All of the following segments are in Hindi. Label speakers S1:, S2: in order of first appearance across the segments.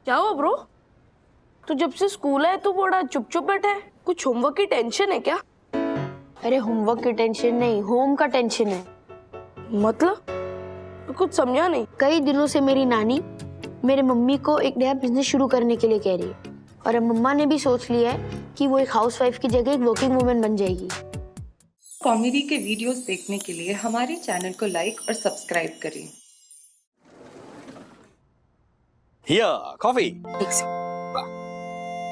S1: क्या हुआ ब्रो? तो जब से स्कूल है तो बड़ा चुप चुप बैठा है। कुछ होमवर्क की टेंशन है क्या?
S2: अरे होमवर्क की टेंशन नहीं, होम का टेंशन है।
S1: मतलब कुछ समझा नहीं।
S2: कई दिनों से मेरी नानी मेरे मम्मी को एक नया बिजनेस शुरू करने के लिए कह रही है और अब मम्मा ने भी सोच लिया है कि वो एक हाउसवाइफ की जगह एक वर्किंग वुमन बन जाएगी।
S3: कॉमेडी के वीडियोस देखने के लिए हमारे चैनल को लाइक और सब्सक्राइब करें।
S4: Here coffee.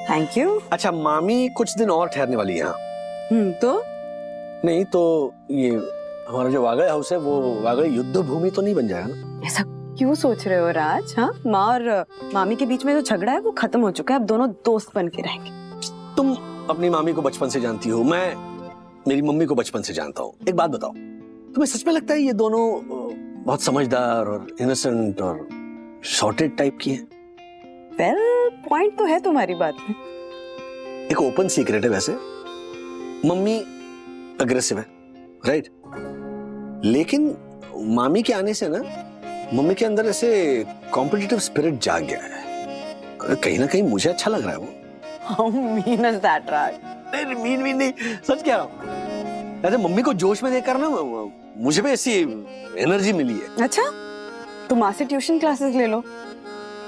S5: Thank you.
S4: अच्छा, मामी कुछ दिन और ठहरने वाली है यहाँ।
S5: तो
S4: नहीं तो ये हमारा जो वागड़ हाउस है वो वागड़ युद्ध भूमि तो नहीं बन जाएगा ना?
S5: ऐसा क्यों सोच रहे हो राज? हाँ, माँ और मामी के बीच में जो झगड़ा है वो खत्म हो चुका है। अब दोनों दोस्त बन के रहेंगे।
S4: तुम अपनी मामी को बचपन से जानती हो, मैं मेरी मम्मी को बचपन से जानता हूँ। एक बात बताओ, तुम्हें सच में लगता है ये दोनों बहुत समझदार और इनोसेंट और सॉर्टेड टाइप की है?
S5: वेल, पॉइंट तो है तुम्हारी बात में।
S4: एक ओपन सीक्रेट है वैसे, मम्मी अग्रेसिव है, राइट? लेकिन मामी के आने से ना मम्मी के अंदर ऐसे कॉम्पिटिटिव स्पिरिट जाग गया है। कहीं ना कहीं मुझे अच्छा लग रहा है वो।
S5: How mean is that, राज?
S4: नहीं, मीन नहीं, सच कह रहा हूँ। ऐसे मम्मी को जोश में देखकर ना मुझे भी ऐसी एनर्जी मिली है।
S5: अच्छा, तुम माँ से ट्यूशन क्लासेस ले लो।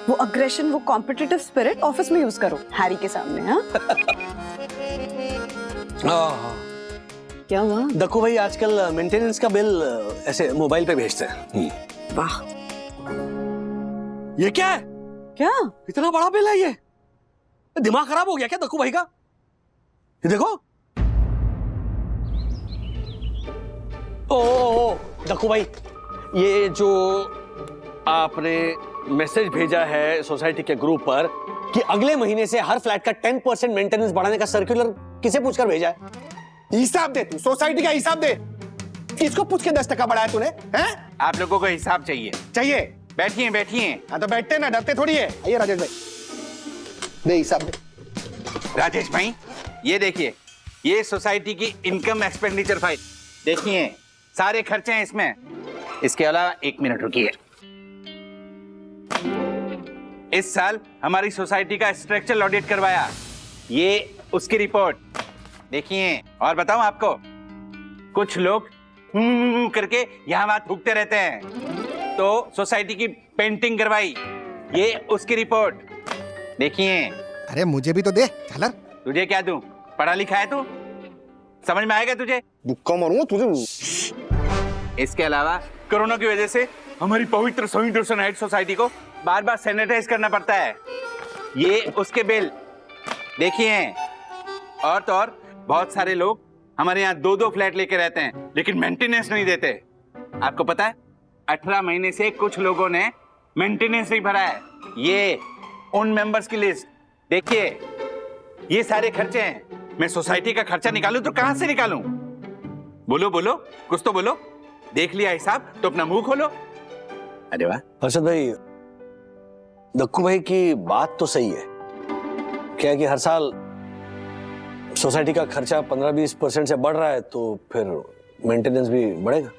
S5: वो अग्रेशन, वो कॉम्पिटिटिव स्पिरिट ऑफिस में यूज करो हैरी के सामने। हाँ, क्या हुआ?
S4: दक्कू भाई आजकल मेंटेनेंस का बिल ऐसे मोबाइल पे भेजते हैं।
S5: वाह,
S4: ये क्या है?
S5: क्या?
S4: इतना बड़ा बिल है ये? दिमाग खराब हो गया क्या दक्कू भाई का? ये देखो। ओ दक्कू भाई, ये जो आपने मैसेज भेजा है सोसाइटी के ग्रुप पर कि अगले महीने से हर फ्लैट का 10% मेंटेनेंस बढ़ाने का सर्कुलर किसे पूछकर भेजा है?
S6: हिसाब दे, तू सोसाइटी का हिसाब दे। इसको पूछ के 10% बढ़ाया तूने? हैं?
S7: आप लोगों को हिसाब चाहिए।
S6: चाहिए?
S7: बैठिए बैठिए।
S6: हाँ तो बैठते ना, डरते थोड़ी है। आइए राजेश भाई, दे हिसाब दे।
S7: राजेश भाई, ये देखिए, ये सोसाइटी की इनकम एक्सपेंडिचर फाइल देखिए, सारे खर्चे हैं इसमें। इसके अलावा 1 मिनट रुकिए। इस साल हमारी सोसाइटी का स्ट्रक्चरल ऑडिट करवाया, ये उसकी रिपोर्ट देखिए। और बताऊं आपको, कुछ लोग करके यहाँ वहां थूकते रहते हैं, तो सोसाइटी की पेंटिंग करवाई, ये उसकी रिपोर्ट देखिए।
S6: अरे मुझे भी तो दे झालर।
S7: तुझे क्या दूं? पढ़ा लिखा है तू? समझ में आएगा तुझे?
S6: बुक्का मारूंगा तुझे।
S7: इसके अलावा कोरोना की वजह से हमारी पवित्र सोसाइटी सोसाइटी को बार बार सैनिटाइज करना पड़ता है, ये उसके बिल देखिए। और तो और बहुत सारे लोग हमारे यहाँ 2-2 फ्लैट लेके रहते हैं लेकिन मेंटेनेंस नहीं देते। आपको पता है, 18 महीने से कुछ लोगों ने मेंटेनेंस नहीं भरा है। ये उन मेंबर्स की लिस्ट देखिए, ये सारे खर्चे हैं। मैं सोसाइटी का खर्चा निकालूं तो कहां से निकालूं? बोलो बोलो, कुछ तो बोलो। देख लिया हिसाब तो अपना मुंह खोलो। अरे वाह
S4: हर्षद भाई, दक्कू भाई की बात तो सही है। क्या है कि हर साल सोसाइटी का खर्चा 15-20% से बढ़ रहा है, तो फिर मेंटेनेंस भी बढ़ेगा।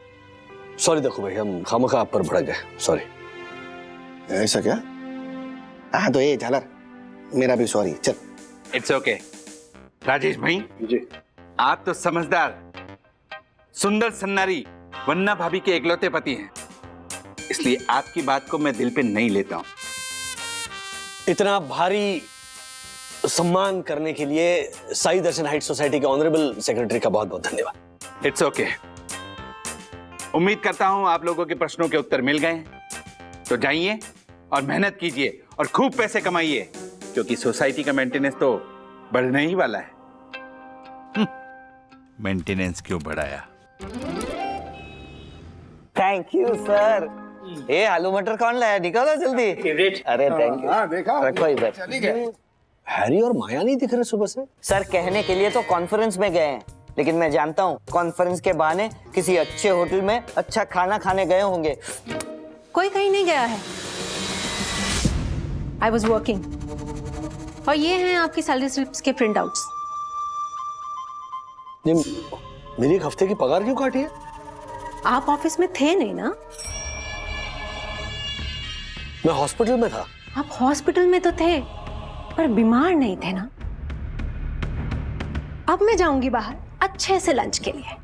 S4: सॉरी दक्कू भाई, हम खामखा आप पर भड़क गए, सॉरी।
S6: ऐसा क्या? हाँ तो ये झालर, मेरा भी सॉरी। चल,
S7: इट्स ओके। राजेश भाई
S4: जी,
S7: आप तो समझदार, सुंदर सन्नारी वन्ना भाभी के इकलौते पति हैं, इसलिए आपकी बात को मैं दिल पे नहीं लेता हूं।
S4: इतना भारी सम्मान करने के लिए साई दर्शन हाइट सोसाइटी के ऑनरेबल सेक्रेटरी का बहुत बहुत धन्यवाद।
S7: It's okay. उम्मीद करता हूं आप लोगों के प्रश्नों के उत्तर मिल गए। तो जाइए और मेहनत कीजिए और खूब पैसे कमाइए, क्योंकि सोसाइटी का मेंटेनेंस तो बढ़ने ही वाला है। मेंटेनेंस क्यों बढ़ाया?
S8: Thank you sir. ये आलू मटर कौन लाया? निकालो जल्दी। फेवरेट। अरे थैंक यू।
S6: देखा,
S8: रखो इधर।
S4: हैरी और माया नहीं दिख रहे सुबह से।
S8: सर कहने के लिए तो कॉन्फ्रेंस में गए हैं, लेकिन मैं जानता हूँ कॉन्फ्रेंस के बहाने किसी अच्छे होटल में अच्छा खाना खाने गए होंगे।
S9: कोई कहीं नहीं गया है। I was working. और ये हैं आपकी सैलरी स्लिप्स के प्रिंट आउट्स।
S4: मेरी एक हफ्ते की पगार क्यों काटी है?
S9: आप ऑफिस में थे नहीं ना?
S4: मैं हॉस्पिटल में था।
S9: आप हॉस्पिटल में तो थे पर बीमार नहीं थे ना। अब मैं जाऊंगी बाहर अच्छे से लंच के लिए।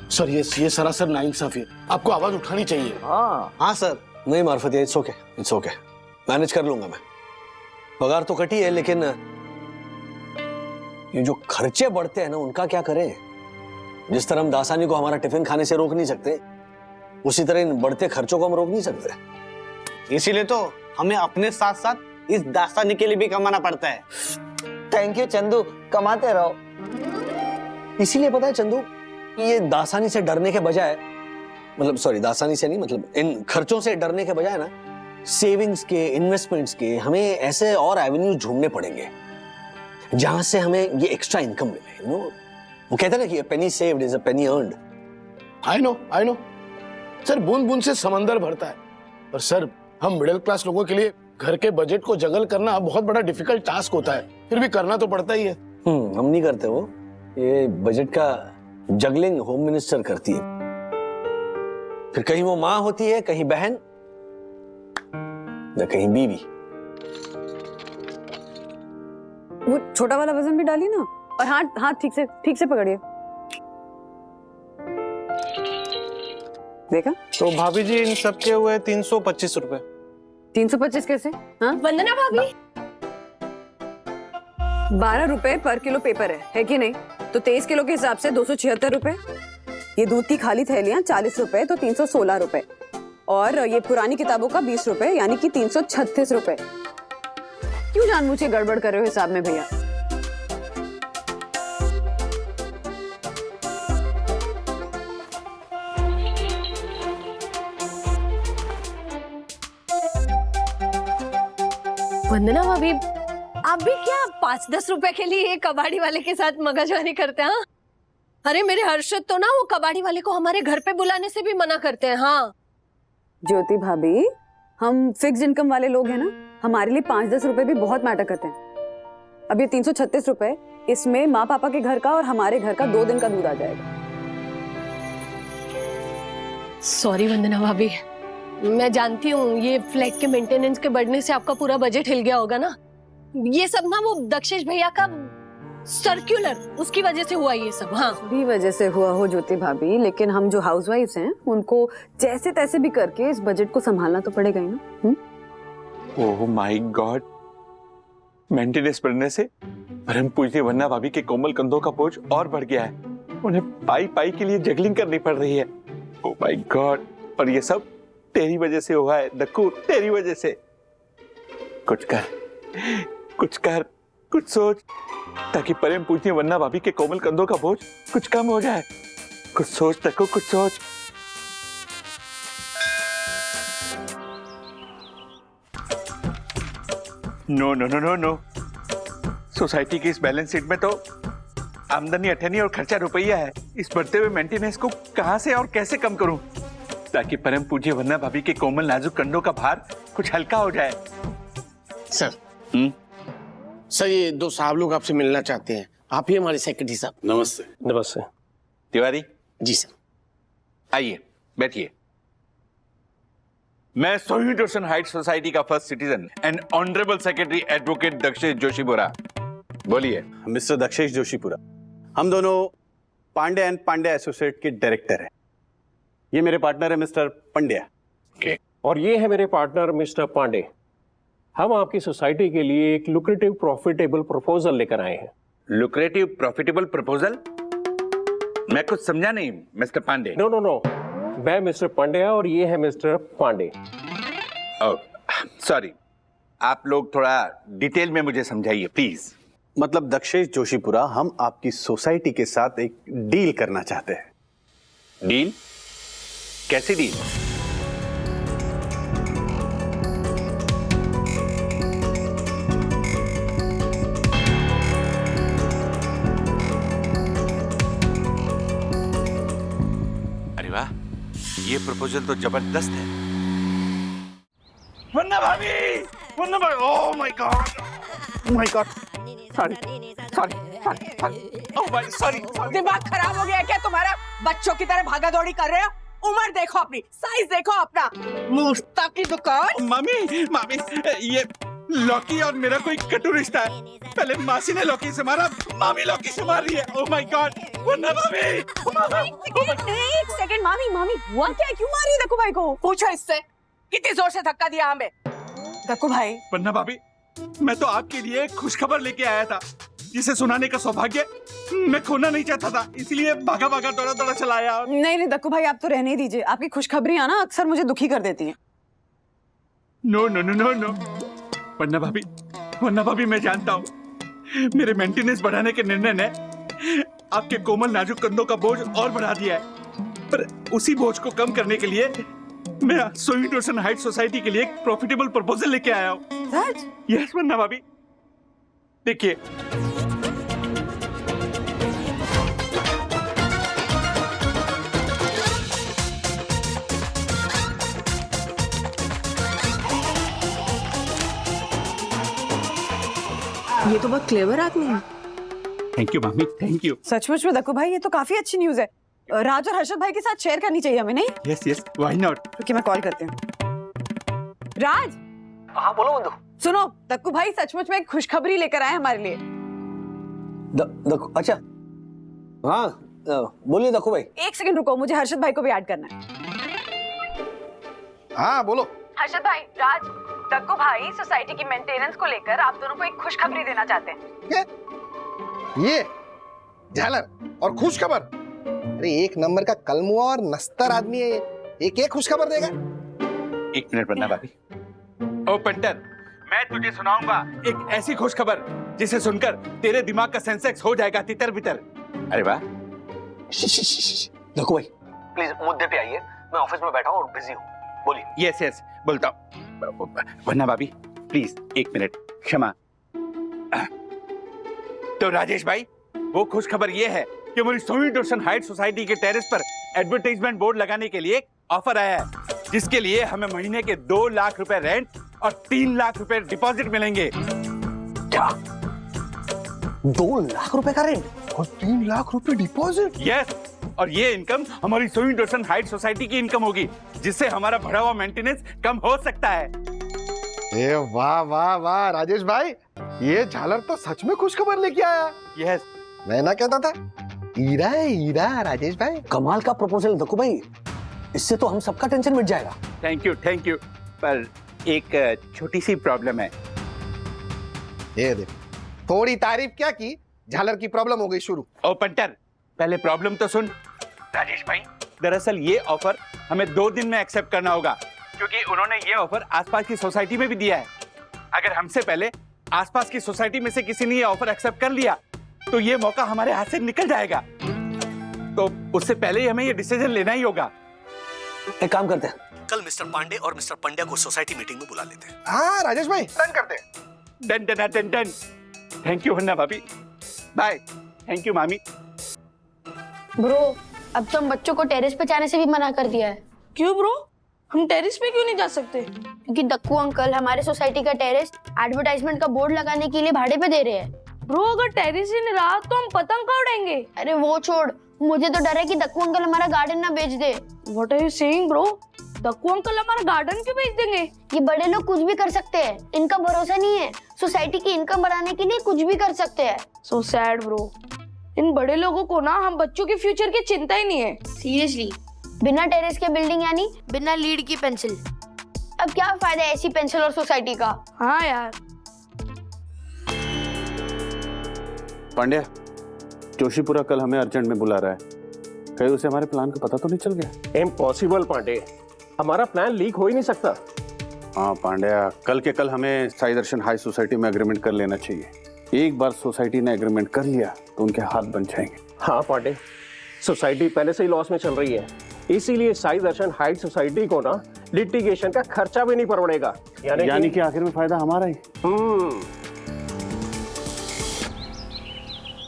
S6: सर ये सरासर नाइंसाफी है। आपको आवाज उठानी चाहिए।
S8: हाँ सर।
S4: नहीं मार्फत, इट्स ओके मैनेज कर लूंगा मैं। पगार तो कटी है, लेकिन ये जो खर्चे बढ़ते हैं ना, उनका क्या करें? जिस तरह हम दासानी को हमारा टिफिन खाने से रोक नहीं सकते, उसी तरह इन बढ़ते खर्चों को हम रोक नहीं सकते।
S8: इसीलिए तो हमें अपने साथ साथ इस दास्तानी के लिए भी कमाना पड़ता है। थैंक यू चंदू, कमाते रहो।
S4: इसीलिए पता है चंदू, ये दासानी से डरने के बजाय, मतलब सॉरी दासानी से नहीं, मतलब इन खर्चों से डरने के बजाय ना, सेविंग्स के, इन्वेस्टमेंट्स के हमें ऐसे और एवेन्यू ढूंढने पड़ेंगे जहां से हमें ये एक्स्ट्रा इनकम मिले। नो, वो कहते हैं ना कि a penny saved is a penny earned।
S6: I know sir, बूंद बूंद से समंदर भरता है। पर सर, हम मिडिल क्लास लोगों के लिए घर के बजट को जगल करना बहुत बड़ा डिफिकल्ट टास्क होता है, फिर भी करना तो पड़ता ही है।
S4: हम नहीं करते, वो ये बजट का जगलिंग होम मिनिस्टर करती है। फिर कहीं वो माँ होती है, कहीं बहन, या कहीं बीवी।
S5: वो छोटा वाला वजन भी डालिए ना, और हाथ ठीक से पकड़िए। देखा?
S10: तो भाभी जी, इन सब के हुए 325 रुपए।
S5: 325 कैसे? हाँ?
S1: वंदना भाभी,
S5: 12 रुपए पर किलो पेपर है कि नहीं? तो 23 किलो के हिसाब से 276 रुपए। ये दूध की खाली थैलियां 40 रुपए, तो 316 रुपए। और ये पुरानी किताबों का 20 रुपए, यानी कि 336 रुपए। क्यों जानबूझ के गड़बड़ कर रहे हो हिसाब में भैया?
S1: वंदना भाभी, आप भी क्या 5-10 रुपए के लिए एक कबाड़ी वाले के साथ मगजमारी करते हैं? हाँ? अरे मेरे हर्षद तो ना वो कबाड़ी वाले को हमारे घर पे बुलाने से भी मना करते हैं। हाँ
S5: ज्योति भाभी, हम फिक्स्ड इनकम वाले लोग हैं ना, हमारे लिए 5-10 रुपए भी बहुत मैटर करते हैं। अब ये 336 रुपए, इसमें माँ पापा के घर का और हमारे घर का 2 दिन का दूध आ जाएगा।
S1: सॉरी वंदना भाभी, मैं जानती हूँ ये फ्लैट के मेंटेनेंस के बढ़ने से आपका पूरा बजट हिल गया होगा ना। ये सब ना वो दक्षेश भैया का सर्कुलर, उसकी वजह से हुआ ये सब। हाँ,
S5: भी वजह से हुआ हो ज्योति भाभी, लेकिन हम जो हाउसवाइफ्स हैं उनको जैसे तैसे भी करके इस बजट को संभालना तो पड़ेगा ही ना।
S7: ओह माय गॉड, मेंटेनेंस बढ़ने से परम पूज्य वंदना भाभी के कोमल कंधों का बोझ और बढ़ गया है। उन्हें पाई के लिए जगलिंग करनी पड़ रही है। ओह माय गॉड, और ये सब तेरी वजह से हुआ है दक्कू, तेरी वजह से। कुछ कर, कुछ सोच, ताकि परम पूज्य वंदना भाभी के कोमल कंधों का बोझ कुछ कम हो जाए। कुछ सोच दक्कू, कुछ सोच। नो, सोसाइटी की इस बैलेंस शीट में तो आमदनी 98 और खर्चा रुपया है। इस बढ़ते हुए मेंटेनेंस को कहां से और कैसे कम करूं, ताकि परम पूज्य वंदना भाभी के कोमल नाजुक कंधों का भार कुछ हल्का हो जाए।
S6: सर ये 2 साहब लोग आपसे मिलना चाहते हैं। आप ही हमारे सेक्रेटरी साहब।
S10: नमस्ते।
S7: तिवारी
S6: जी सर।
S7: आइए, बैठिए। मैं सोहित रोशन हाइट सोसाइटी का first citizen and honourable secretary advocate Dakshesh Joshipura. बोलिए।
S11: मिस्टर दक्षेश जोशीपुरा, हम दोनों पांडे एंड पांडे एसोसिएट के डायरेक्टर हैं। ये मेरे पार्टनर है मिस्टर पंड्या।
S7: Okay.
S10: और ये है मेरे पार्टनर मिस्टर पांडे। हम आपकी सोसाइटी के लिए एक लुक्रेटिव प्रॉफिटेबल प्रपोजल लेकर आए हैं।
S7: Lucrative profitable proposal? मैं कुछ समझा नहीं मिस्टर पांडे।
S10: नो, मैं मिस्टर पांड्या और ये है मिस्टर पांडे।
S7: सॉरी, आप लोग थोड़ा डिटेल में मुझे समझाइए प्लीज।
S11: मतलब दक्षेश जोशीपुरा, हम आपकी सोसाइटी के साथ एक डील करना चाहते हैं।
S7: डील? कैसी डील? अरे वाह, ये प्रपोजल तो जबरदस्त है। वंदना भाभी, oh my God, sorry, oh my sorry.
S12: दिमाग खराब हो गया है क्या तुम्हारा? बच्चों की तरह भागा दौड़ी कर रहे हो?
S5: उम्र देखो अपनी, साइज देखो अपना, मुफ्ता की दुकान।
S7: मामी मामी, ये लौकी और मेरा कोई कटु रिश्ता है। पहले मासी ने लौकी से मारा, मामी लौकी से मार रही है। ओह माय गॉड, वरना मामी।
S5: एक सेकंड, मामी मामी हुआ क्या? क्यों मारी दक्कू भाई को? पूछो इससे, कितनी जोर से धक्का दिया हमें? दक्कू भाई,
S7: वरना भाभी, मैं तो आपके लिए एक खुशखबर लेके आया था, जिसे सुनाने का सौभाग्य मैं खोना नहीं चाहता था, इसलिए भागा भागा दौड़ा दौड़ा चला आया।
S5: नहीं दक्कू भाई, आप तो रहने ही दीजिए। आपकी खुशखबरियां ना अक्सर मुझे दुखी कर देती हैं।
S7: No no no no no, वरना भाभी मैं जानता हूँ मेरे मेंटेनेंस बढ़ाने के निर्णय ने आपके कोमल नाजुक कंधों का बोझ और बढ़ा दिया है, पर उसी बोझ को कम करने के लिए मैं सोवियत रोशन हाइट सोसाइटी के लिए एक प्रॉफिटेबल प्रपोजल लेके आया हूँ।
S5: सच?
S7: यस वरना भाभी, देखिए।
S5: ये तो बहुत क्लेवर आदमी है।
S7: थैंक यू मामी, थैंक यू।
S5: सचमुच में दक्कू भाई, ये तो काफी अच्छी न्यूज है। राज और हर्षद भाई के साथ शेयर करनी चाहिए हमें, नहीं?
S7: Yes yes, why not.
S5: रुकिए, मैं कॉल करती हूँ। राज।
S4: हाँ बोलो बंधु।
S5: सुनो, दक्कू भाई सचमुच में एक खुशखबरी लेकर आए हमारे लिए।
S4: अच्छा, हाँ बोलिए दक्कू भाई।
S5: एक सेकंड रुको, मुझे हर्षद भाई को भी ऐड करना है।
S6: हाँ बोलो।
S5: हर्षद भाई, राज, दक्कू भाई सोसाइटी की मेंटेनेंस को लेकर आप दोनों को एक खुशखबरी देना चाहते हैं।
S12: ये झालर और खुश खबर? अरे एक नंबर का कलमुआ और नस्तर आदमी है ये, एक खुशखबर देगा।
S7: एक मिनट बनना भाभी। ओ पंटर, मैं तुझे सुनाऊंगा एक ऐसी खुशखबर जिसे सुनकर तेरे दिमाग का सेंसेक्स हो जाएगा तितर बितर। अरे वाह।
S4: दक्कू भाई प्लीज मुद्दे पे आइए, मैं ऑफिस में बैठा हूँ और बिजी हूँ, बोलिए।
S7: यस यस, बोलता हूँ। वरना भाभी प्लीज एक मिनट क्षमा। तो राजेश भाई, वो खुशखबर ये है कि हमारी सोवियत रोशन हाइट सोसाइटी के टेरेस पर एडवर्टाइजमेंट बोर्ड लगाने के लिए एक ऑफर आया है, जिसके लिए हमें महीने के 2 लाख रुपए रेंट और 3 लाख रुपए डिपॉजिट मिलेंगे।
S4: क्या 2 लाख रुपए का रेंट और 3 लाख रुपए डिपॉजिट?
S7: यस, और ये इनकम हमारी सोवियत रोशन हाइट सोसाइटी की इनकम होगी, जिससे हमारा बढ़ा हुआ मेंटेनेंस कम हो सकता है।
S12: ए वाह वाह वाह राजेश भाई, ये झालर तो सच में खुशखबर लेके आया।
S7: यस,
S12: मैं ना कहता था, हीरा है हीरा राजेश भाई।
S4: कमाल का प्रपोजल दक्कू भाई, इससे तो हम सबका टेंशन मिट जाएगा।
S7: थैंक यू, पर एक छोटी सी प्रॉब्लम है।
S12: ये देख, थोड़ी तारीफ क्या की, झालर की प्रॉब्लम हो गई शुरू।
S7: ओ पंटर, पहले प्रॉब्लम तो सुन। राजेश भाई, दरअसल ये ऑफर हमें 2 दिन में एक्सेप्ट करना होगा, क्योंकि उन्होंने ये ऑफर आसपास की सोसाइटी में भी दिया है। अगर हमसे पहले आसपास की सोसाइटी में से किसी ने ये ऑफर एक्सेप्ट कर लिया, तो ये मौका हमारे हाथ से निकल जाएगा। तो उससे पहले ही हमें ये डिसीजन लेना ही होगा।
S4: एक काम करते हैं, कल मिस्टर पांडे और मिस्टर पंड्या को सोसाइटी मीटिंग में बुला लेते हैं।
S12: हाँ राजेश भाई, डन करते हैं।
S7: Done done done done. Thank you Hannah भाभी, बाय। थैंक यू मामी।
S2: ब्रो, अब तो हम बच्चों को टेरेस पे जाने से भी मना कर दिया है।
S1: क्यों ब्रो, हम टेरेस पे क्यों नहीं जा सकते?
S2: क्योंकि दक्कू अंकल हमारे सोसाइटी का टेरेस एडवर्टाइजमेंट का बोर्ड लगाने के लिए भाड़े पे दे रहे हैं।
S1: ब्रो, अगर टेरेस ही नहीं रहा तो हम पतंग कहाँ उड़ाएंगे?
S2: अरे वो छोड़, मुझे तो डर है कि दक्कू अंकल हमारा गार्डन ना बेच दे।
S1: What are you saying bro? Dakku uncle हमारा गार्डन क्यों बेच देंगे?
S2: ये बड़े लोग कुछ भी कर सकते हैं, इनका भरोसा नहीं है। सोसाइटी की इनकम बढ़ाने के लिए कुछ भी कर सकते हैं।
S1: सो सैड ब्रो, इन बड़े लोगों को ना हम बच्चों के फ्यूचर की चिंता ही नहीं है।
S2: सीरियसली, बिना टेरेस के बिल्डिंग यानी बिना लीड की पेंसिल। अब क्या फायदा ऐसी पेंसिल और सोसाइटी का?
S1: हाँ यार।
S11: पांड्या, जोशीपुरा कल हमें अर्जेंट में बुला रहा है, कहीं उसे हमारे प्लान का पता तो नहीं चल गया?
S10: इम्पॉसिबल पांडे, हमारा प्लान लीक हो ही नहीं सकता।
S11: हाँ पांड्या, कल के कल हमें साई दर्शन हाई सोसाइटी में एग्रीमेंट कर लेना चाहिए। एक बार सोसाइटी ने एग्रीमेंट कर लिया तो उनके हाथ बन जाएंगे।
S10: हाँ पांडे, सोसाइटी पहले से ही लॉस में चल रही है, इसीलिए साई दर्शन हाइट सोसाइटी को ना लिटिगेशन का खर्चा भी नहीं पड़ेगा।
S11: यानी कि आखिर में फायदा हमारा ही।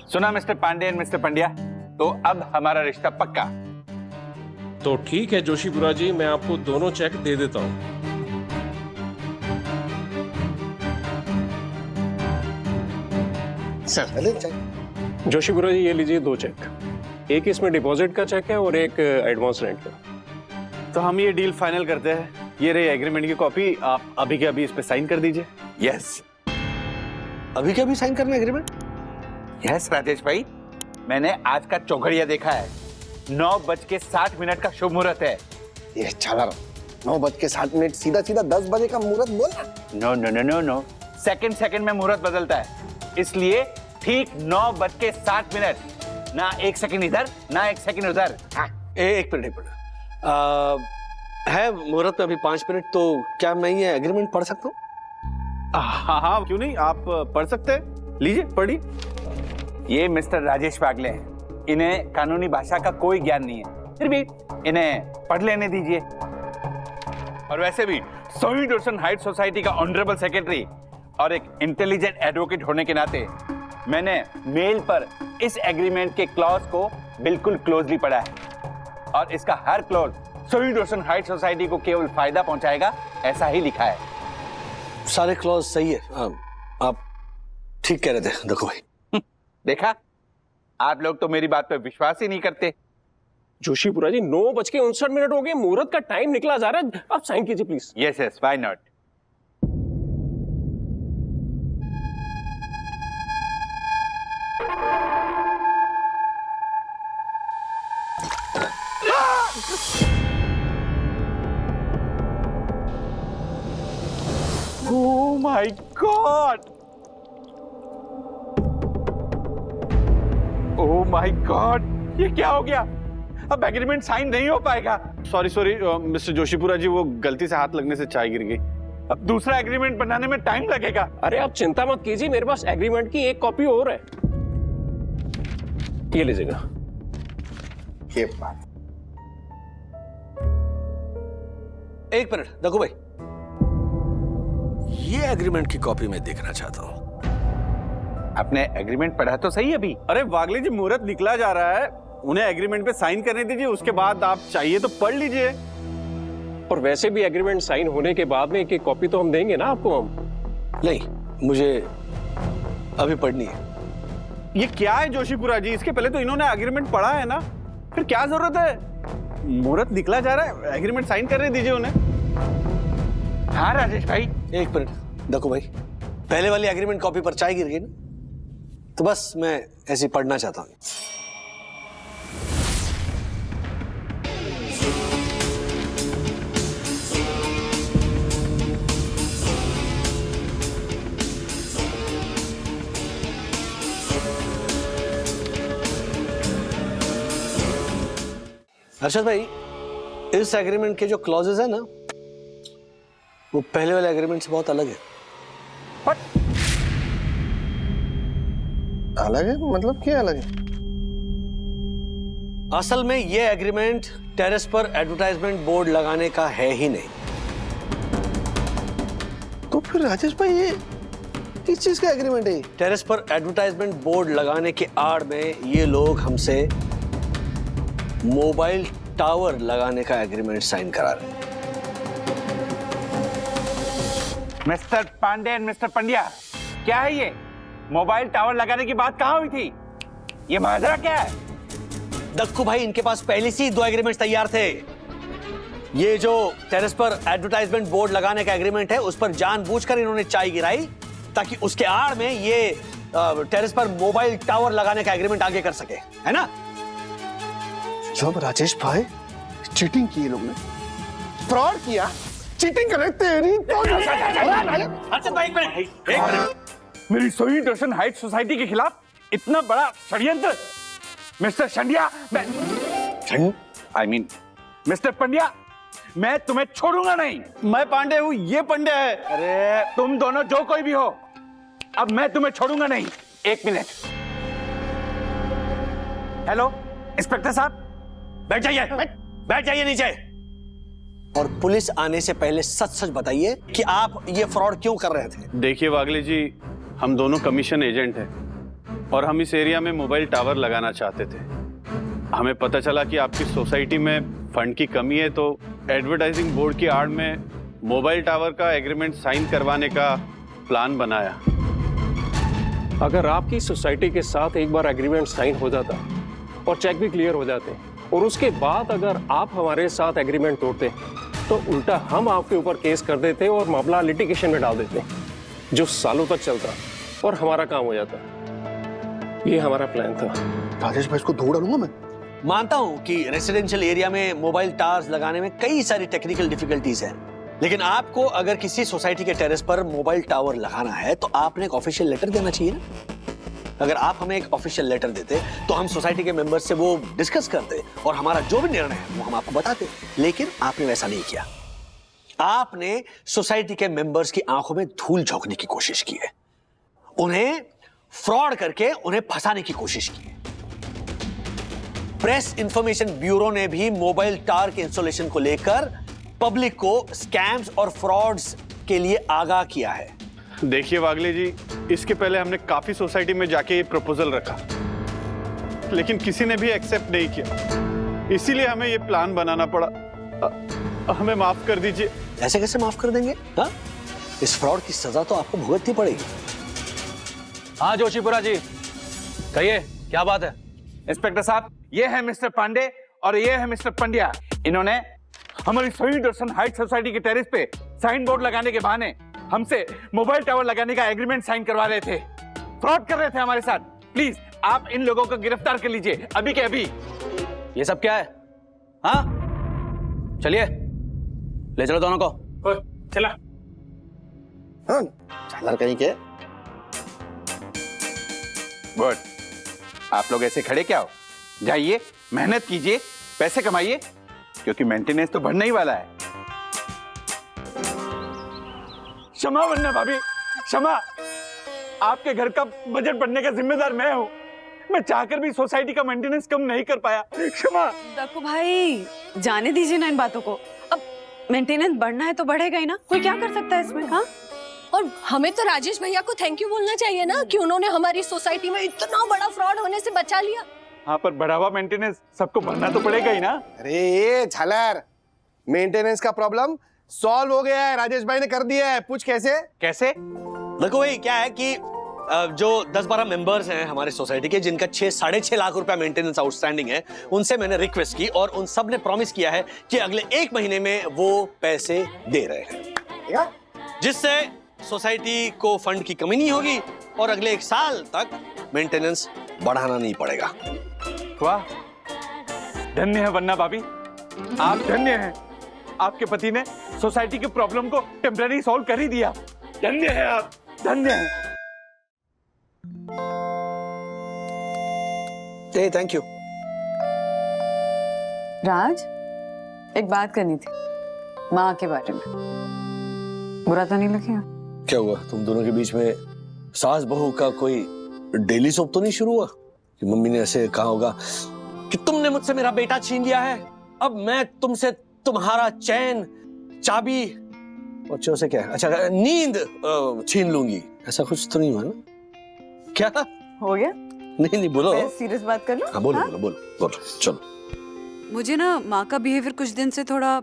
S7: सुना mister Pandey and mister Pandya, तो अब हमारा रिश्ता पक्का।
S10: तो ठीक है जोशीपुरा जी, मैं आपको दोनों चेक दे देता हूँ। जोशीपुरा जी, ये लीजिए 2 चेक, एक इसमें डिपॉजिट का चेक है और एक एडवांस रेंट का।
S11: तो हम ये डील फाइनल करते हैं। ये रही एग्रीमेंट की कॉपी, आप अभी के अभी इस पे साइन कर दीजिए।
S7: यस
S4: अभी क्या भी साइन करना एग्रीमेंट?
S7: यस राजेश भाई, मैंने आज का चौघड़िया देखा है। 9:60 का शुभ मुहूर्त है।
S12: ये झालर 9:60 सीधा सीधा 10 बजे का मुहूर्त बोला।
S7: No no no no no, second में मुहूर्त बदलता है, इसलिए ठीक 9:60। ना 1 सेकंड इधर ना 1 सेकंड उधर।
S4: एक मिनट है मुहूर्त में अभी 5 मिनट, तो क्या मैं ये एग्रीमेंट पढ़ सकता हूँ?
S11: हाँ हाँ, क्यों नहीं, आप पढ़ सकते हैं। लीजिए पढ़िए।
S7: ये मिस्टर राजेश पागले हैं, इन्हें कानूनी भाषा का कोई ज्ञान नहीं है, फिर भी इन्हें पढ़ लेने दीजिए। और वैसे भी सोहित रोशन हाइट सोसाइटी का ऑनरेबल सेक्रेटरी और एक इंटेलिजेंट एडवोकेट होने के नाते मैंने मेल पर इस एग्रीमेंट के क्लॉज को बिल्कुल क्लोजली पढ़ा है, और इसका हर क्लॉज सोहित रोशन हाइट सोसाइटी को केवल फायदा पहुंचाएगा, ऐसा ही लिखा है।
S4: सारे क्लॉज सही है। आप ठीक कह रहे थे देखो भाई।
S7: देखा, आप लोग तो मेरी बात पर विश्वास ही नहीं करते।
S10: जोशीपुरा जी 9:59 हो गए, मुहूर्त का टाइम निकला जा रहा है, आप साइन कीजिए please.
S7: Yes yes, why not. Oh my God! Oh my God! ये क्या हो गया? अब एग्रीमेंट साइन नहीं हो पाएगा।
S11: सॉरी मिस्टर जोशीपुरा जी, वो गलती से हाथ लगने से चाय गिर गई।
S7: अब दूसरा एग्रीमेंट बनाने में टाइम लगेगा।
S10: अरे आप चिंता मत कीजिए, मेरे पास एग्रीमेंट की एक कॉपी और है, ये लीजिएगा।
S12: ये बात।
S4: एक मिनट देखो भाई, ये एग्रीमेंट की कॉपी मैं देखना चाहता हूँ।
S7: आपने एग्रीमेंट पढ़ा तो सही अभी।
S11: अरे वागले जी, मुहूर्त निकला जा रहा है, उन्हें एग्रीमेंट पे साइन करने दीजिए, उसके बाद आप चाहिए तो पढ़ लीजिए।
S10: और वैसे भी एग्रीमेंट साइन होने के बाद में एक कॉपी तो हम देंगे ना आपको। हम
S4: नहीं, मुझे अभी पढ़नी है।
S11: ये क्या है जोशीपुरा जी, इसके पहले तो इन्होंने एग्रीमेंट पढ़ा है ना, फिर क्या जरूरत है? मुहूर्त निकला जा रहा है, एग्रीमेंट साइन करने दीजिए उन्हें।
S7: हाँ राजेश भाई,
S4: एक मिनट देखो भाई, पहले वाली एग्रीमेंट कॉपी पर चाय गिर गई ना, तो बस मैं ऐसे पढ़ना चाहता हूँ। अर्शद भाई, इस एग्रीमेंट के जो क्लॉजेस है ना, वो पहले वाले एग्रीमेंट से बहुत अलग है।
S12: अलग है मतलब क्या अलग है?
S4: असल में ये एग्रीमेंट टेरेस पर एडवर्टाइजमेंट बोर्ड लगाने का है ही नहीं।
S12: तो फिर राजेश भाई ये किस चीज का एग्रीमेंट है?
S4: टेरेस पर एडवर्टाइजमेंट बोर्ड लगाने के आड़ में ये लोग हमसे मोबाइल टावर लगाने का एग्रीमेंट साइन करा रहे हैं।
S7: Mister Pandey and mister Pandya, क्या है ये? मोबाइल टावर लगाने की बात कहाँ हुई थी? ये माजरा क्या है?
S4: दक्कू भाई, इनके पास पहले से ही 2 एग्रीमेंट तैयार थे। ये जो टेरेस पर एडवर्टाइजमेंट बोर्ड लगाने का एग्रीमेंट है, उस पर जानबूझकर इन्होंने चाय गिराई ताकि उसके आड़ में ये टेरेस पर मोबाइल टावर लगाने का एग्रीमेंट आगे कर सके, है ना?
S12: जब राजेश भाई चीटिंग की, लोग ने फ्रॉड किया, चीटिंग करे तेरी तो
S7: अच्छा भाई, एक मिनट। मेरी सोहित रोशन हाइट सोसाइटी के खिलाफ इतना बड़ा षड्यंत्र? मिस्टर शंडिया, मिस्टर पंड्या, मैं तुम्हें छोड़ूंगा नहीं।
S11: मैं पांडे हूँ, ये पांडे है।
S7: अरे तुम दोनों जो कोई भी हो, अब मैं तुम्हें छोड़ूंगा नहीं। एक मिनट। हेलो इंस्पेक्टर साहब,
S4: बैठ जाइए नीचे। और पुलिस आने से पहले सच सच बताइए कि आप ये फ्रॉड क्यों कर रहे थे?
S11: देखिए वागले जी, हम दोनों कमीशन एजेंट हैं और हम इस एरिया में मोबाइल टावर लगाना चाहते थे। हमें पता चला कि आपकी सोसाइटी में फंड की कमी है, तो एडवर्टाइजिंग बोर्ड की आड़ में मोबाइल टावर का एग्रीमेंट साइन करवाने का प्लान बनाया।
S10: अगर आपकी सोसाइटी के साथ एक बार एग्रीमेंट साइन हो जाता और चेक भी क्लियर हो जाते और उसके बाद अगर आप हमारे साथ एग्रीमेंट तोड़ते तो उल्टा हम आपके ऊपर केस कर देते और मामला लिटिगेशन में डाल देते, जो सालों तक चलता और हमारा काम हो जाता। ये हमारा प्लान था।
S6: राजेश भाई, इसको धो डालूंगा मैं।
S4: मानता हूं कि रेसिडेंशियल एरिया में मोबाइल टावर्स लगाने में कई सारी टेक्निकल डिफिकल्टीज हैं, लेकिन आपको अगर किसी सोसाइटी के टेरेस पर मोबाइल टावर लगाना है तो आपने एक ऑफिशियल लेटर देना चाहिए ना। अगर आप हमें एक ऑफिशियल लेटर देते तो हम सोसाइटी के मेंबर से वो डिस्कस करते और हमारा जो भी निर्णय है वो हम आपको बताते, लेकिन आपने वैसा नहीं किया। आपने सोसाइटी के मेंबर्स की आंखों में धूल झोंकने की कोशिश की है, उन्हें फ्रॉड करके उन्हें फंसाने की कोशिश की है। प्रेस इंफॉर्मेशन ब्यूरो ने भी मोबाइल टावर के इंस्टॉलेशन को लेकर पब्लिक को स्कैम्स और फ्रॉड्स के लिए आगाह किया है।
S11: देखिए वागले जी, इसके पहले हमने काफी सोसाइटी में जाके ये प्रपोजल रखा, लेकिन किसी ने भी एक्सेप्ट नहीं किया, इसीलिए हमें ये प्लान बनाना पड़ा। हमें माफ कर दीजिए।
S4: ऐसे कैसे माफ कर देंगे? हाँ? इस फ्रॉड की सजा तो आपको भुगतनी पड़ेगी।
S7: हाँ जोशीपुरा जी, कहिए क्या बात है? इंस्पेक्टर साहब, ये है मिस्टर पांडे और ये है मिस्टर पंड्या। इन्होंने हमारी शहीद दर्शन हाइट सोसाइटी के टेरेस पे साइन बोर्ड लगाने के बहाने हमसे मोबाइल टावर लगाने का एग्रीमेंट साइन करवा रहे थे, फ्रॉड कर रहे थे हमारे साथ। प्लीज आप इन लोगों को गिरफ्तार कर लीजिए अभी के अभी। ये सब क्या है? हाँ, चलिए ले चलो दोनों को।
S11: चला।
S12: हाँ, झालर कहीं के।
S7: गुड। आप लोग ऐसे खड़े क्या हो? जाइए, मेहनत कीजिए, पैसे कमाइए, क्योंकि मेंटेनेंस तो बढ़ने ही वाला है। क्षमा वन्ना भाभी, क्षमा। आपके घर का बजट बढ़ने का जिम्मेदार मैं हूँ। मैं चाहकर भी सोसाइटी का मेंटेनेंस कम नहीं कर पाया। क्षमा।
S5: दक्कू भाई, जाने दीजिए ना इन बातों को। अब मेंटेनेंस बढ़ना है तो बढ़ेगा ही ना, कोई क्या कर सकता है इसमें? हाँ,
S1: और हमें तो राजेश भैया को थैंक यू बोलना चाहिए ना कि उन्होंने हमारी सोसाइटी में इतना बड़ा फ्रॉड होने से बचा लिया।
S7: हाँ, पर बढ़ावा मेंटेनेंस सबको भरना तो पड़ेगा ही ना।
S12: अरे झालर, मेंटेनेंस का प्रॉब्लम सॉल्व हो गया है, राजेश भाई ने कर दिया है। पूछ कैसे?
S4: कैसे? देखो भाई, क्या है कि जो 10-12 मेंबर्स हैं हमारे सोसाइटी के, जिनका 6-6.5 लाख रुपया मेंटेनेंस आउटस्टैंडिंग है, उनसे मैंने रिक्वेस्ट की और उन सब ने प्रॉमिस किया है कि अगले 1 महीने में वो पैसे दे रहे हैं, जिससे सोसाइटी को फंड की कमी नहीं होगी और अगले 1 साल तक मेंटेनेंस बढ़ाना नहीं पड़ेगा।
S7: वाह, धन्य है वन्ना भाभी, आप धन्य हैं। आपके पति ने सोसाइटी के प्रॉब्लम को टेम्पररी सॉल्व कर ही दिया। धन्य है आप, धन्य है।
S4: Thank you.
S5: राज, एक बात करनी थी माँ के बारे में। बुरा तो नहीं लगेगा?
S4: क्या हुआ? तुम दोनों के बीच में सास बहू का कोई डेली सोप तो नहीं शुरू हुआ कि मम्मी ने ऐसे कहा होगा कि तुमने मुझसे मेरा बेटा छीन लिया है, अब मैं तुमसे तुम्हारा चैन, चाबी और से क्या, अच्छा, नींद छीन लूंगी? ऐसा कुछ तो नहीं हुआ ना? क्या
S5: हो गया?
S4: नहीं, बोलो।
S5: सीरियस बात कर लो।
S4: हाँ, बोलो, चलो।
S5: मुझे ना माँ का बिहेवियर कुछ दिन से थोड़ा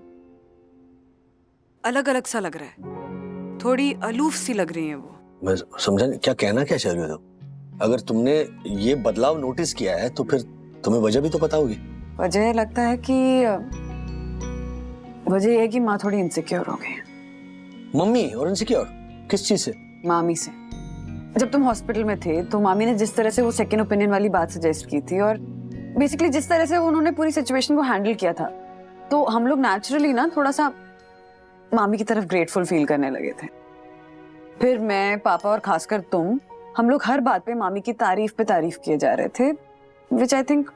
S5: अलग अलग सा लग रहा है, थोड़ी अलूफ सी लग रही है वो।
S4: मैं समझा नहीं, क्या कहना क्या चाह रही हो तुम? अगर तुमने ये बदलाव नोटिस किया है तो फिर तुम्हें वजह भी तो पता होगी।
S5: वजह लगता है कि वजह ये है कि माँ थोड़ी इनसिक्योर हो गई है।
S4: मम्मी और इनसिक्योर किस चीज से?
S5: मामी से। जब तुम हॉस्पिटल में थे तो मामी ने जिस तरह से वो सेकंड ओपिनियन वाली बात सजेस्ट की थी और बेसिकली जिस तरह से उन्होंने पूरी सिचुएशन को हैंडल किया था, तो हम लोग नेचुरली ना थोड़ा सा मामी की तरफ ग्रेटफुल फील करने लगे थे। फिर मैं, पापा और खासकर तुम, हम लोग हर बात पे मामी की तारीफ पे तारीफ किए जा रहे थे, विच आई थिंक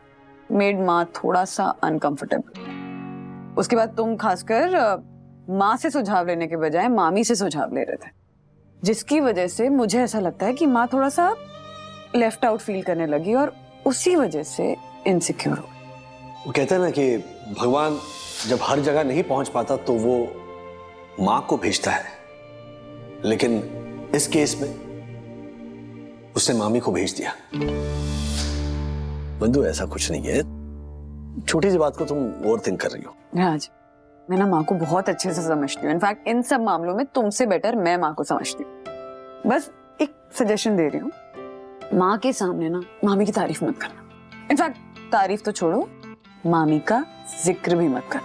S5: मेड माँ थोड़ा सा अनकंफर्टेबल। उसके बाद तुम खासकर माँ से सुझाव लेने के बजाय मामी से सुझाव ले रहे थे, जिसकी वजह से मुझे ऐसा लगता है कि माँ थोड़ा सा लेफ्ट आउट फील करने लगी और उसी वजह से इनसिक्योर हो गई।
S4: वो कहते हैं ना कि भगवान जब हर जगह नहीं पहुंच पाता तो वो माँ को भेजता है, लेकिन इस केस में उसने मामी को भेज दिया। बंधु, ऐसा कुछ नहीं है, छोटी सी बात को तुम ओवरथिंक कर रही हो।
S5: राज, मैं ना माँ को बहुत अच्छे से समझती हूँ। इनफैक्ट इन सब मामलों में तुमसे बेटर मैं माँ को समझती हूँ। बस एक सजेशन दे रही हूँ, माँ के सामने ना मामी की तारीफ मत करना। इनफैक्ट तारीफ तो छोड़ो, मामी का जिक्र भी मत कर।